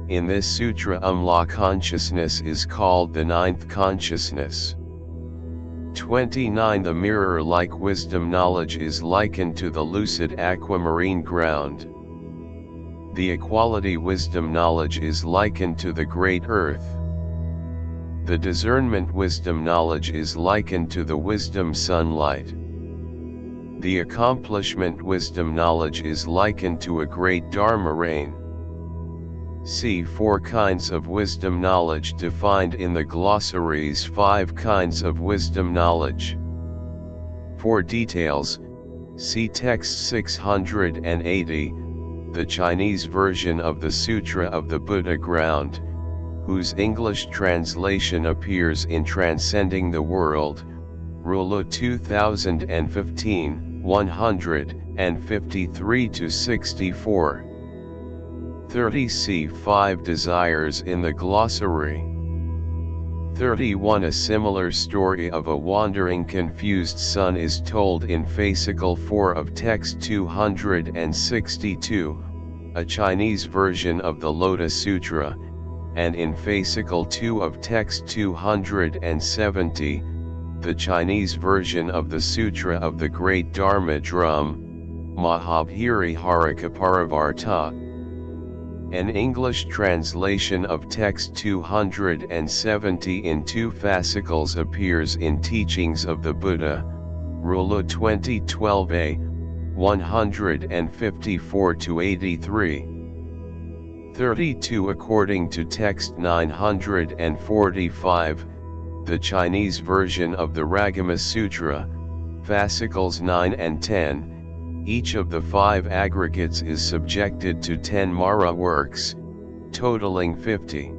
in this sutra Amla consciousness is called the 9th consciousness. 29. The mirror-like wisdom knowledge is likened to the lucid aquamarine ground. The equality wisdom knowledge is likened to the great earth. The discernment wisdom knowledge is likened to the wisdom sunlight. The accomplishment wisdom knowledge is likened to a great Dharma rain. See 4 kinds of wisdom knowledge defined in the glossary's 5 kinds of wisdom knowledge. For details, see text 680, the Chinese version of the Sutra of the Buddha Ground, whose English translation appears in Transcending the World, Rula 2015, 153-64. 30. See 5 desires in the glossary. 31. A similar story of a wandering confused son is told in Fascicle 4 of text 262, a Chinese version of the Lotus Sutra, and in Fascicle 2 of text 270, the Chinese version of the Sutra of the Great Dharma Drum, Mahabhiri Harikaparivarta. An English translation of text 270 in 2 fascicles appears in Teachings of the Buddha, Rula 2012a, 154-83. 32. According to text 945, the Chinese version of the Ragama Sutra, fascicles 9 and 10, each of the 5 aggregates is subjected to 10 Mara works, totaling 50.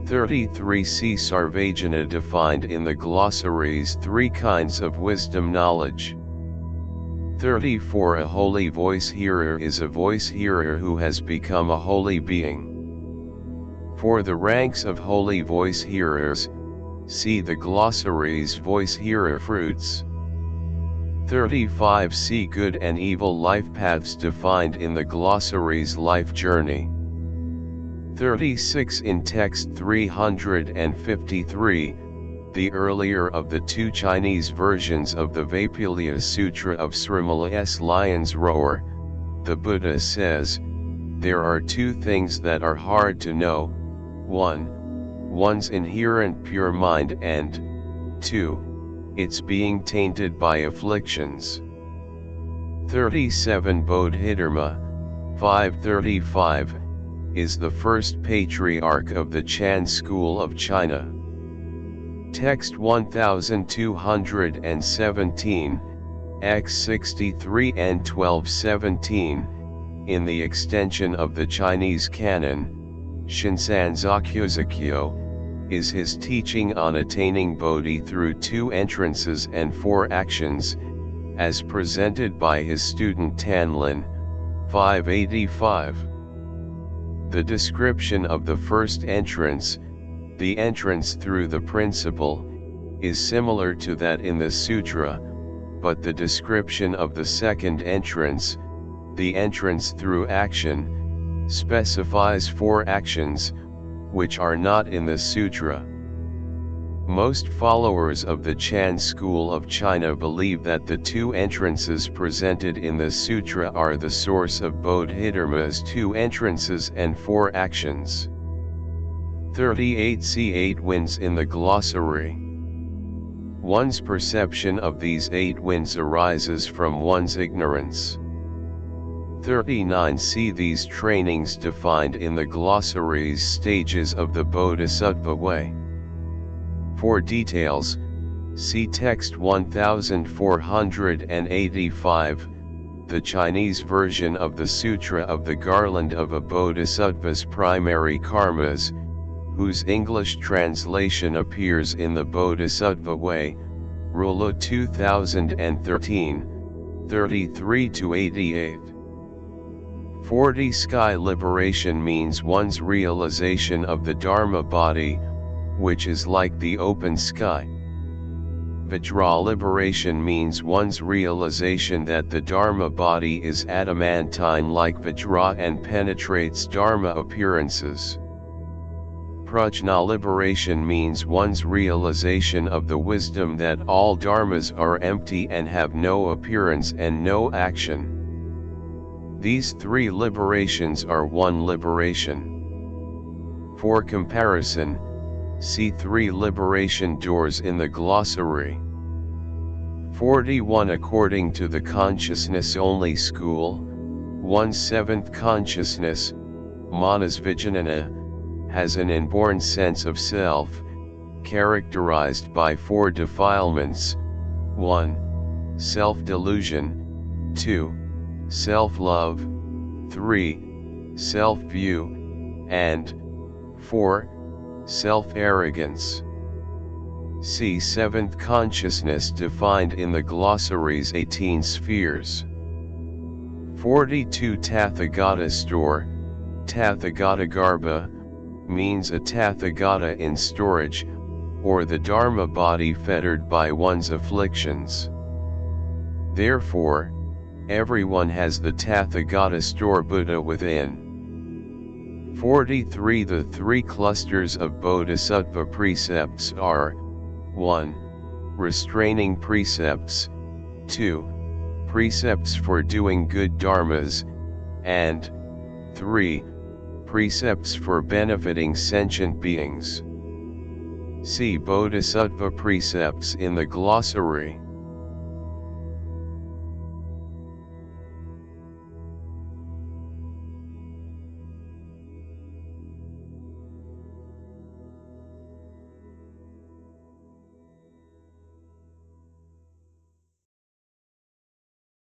33. See Sarvajana defined in the glossary's 3 kinds of wisdom knowledge. 34. A holy voice hearer is a voice hearer who has become a holy being. For the ranks of holy voice hearers, see the glossary's voice hearer fruits. 35. See good and evil life paths defined in the glossary's life journey. 36. In text 353, the earlier of the 2 Chinese versions of the Vaipulya Sutra of Srimala's Lion's Roar, the Buddha says, there are 2 things that are hard to know, 1. One's inherent pure mind, and 2. It's being tainted by afflictions. 37. Bodhidharma, 535, is the first patriarch of the Chan school of China. Text 1217, X63 and 1217, in the extension of the Chinese canon, Shinsan Zakyozakyo, is his teaching on attaining Bodhi through 2 entrances and 4 actions, as presented by his student Tanlin, 585. The description of the first entrance, the entrance through the principle, is similar to that in the sutra, but the description of the second entrance, the entrance through action, specifies 4 actions, which are not in the sutra. Most followers of the Chan school of China believe that the 2 entrances presented in the sutra are the source of Bodhidharma's 2 entrances and 4 actions. 38 See 8 winds in the glossary. One's perception of these 8 winds arises from one's ignorance. 39 See these trainings defined in the glossary's stages of the Bodhisattva way. For details, see text 1485, the Chinese version of the Sutra of the Garland of a Bodhisattva's Primary Karmas, whose English translation appears in the Bodhisattva Way, Rulo 2013, 33-88. 40 Sky liberation means one's realization of the Dharma body, which is like the open sky. Vajra liberation means one's realization that the Dharma body is adamantine like Vajra and penetrates Dharma appearances. Prajna liberation means one's realization of the wisdom that all dharmas are empty and have no appearance and no action. These 3 liberations are one liberation. For comparison, see 3 liberation doors in the glossary. 41 According to the consciousness-only school, 1/7 consciousness, Manasvijnana, has an inborn sense of self, characterized by 4 defilements: 1. Self-delusion, 2. Self-love, 3. Self-view, and 4. Self-arrogance. See 7th consciousness defined in the glossary's 18 spheres. 42 Tathāgata store, Tathāgatagarbha, means a Tathāgata in storage, or the Dharma body fettered by one's afflictions. Therefore, everyone has the Tathāgata store Buddha within. 43 The 3 clusters of Bodhisattva precepts are: 1. Restraining precepts, 2. Precepts for doing good dharmas, and 3. Precepts for benefiting sentient beings. See Bodhisattva precepts in the glossary.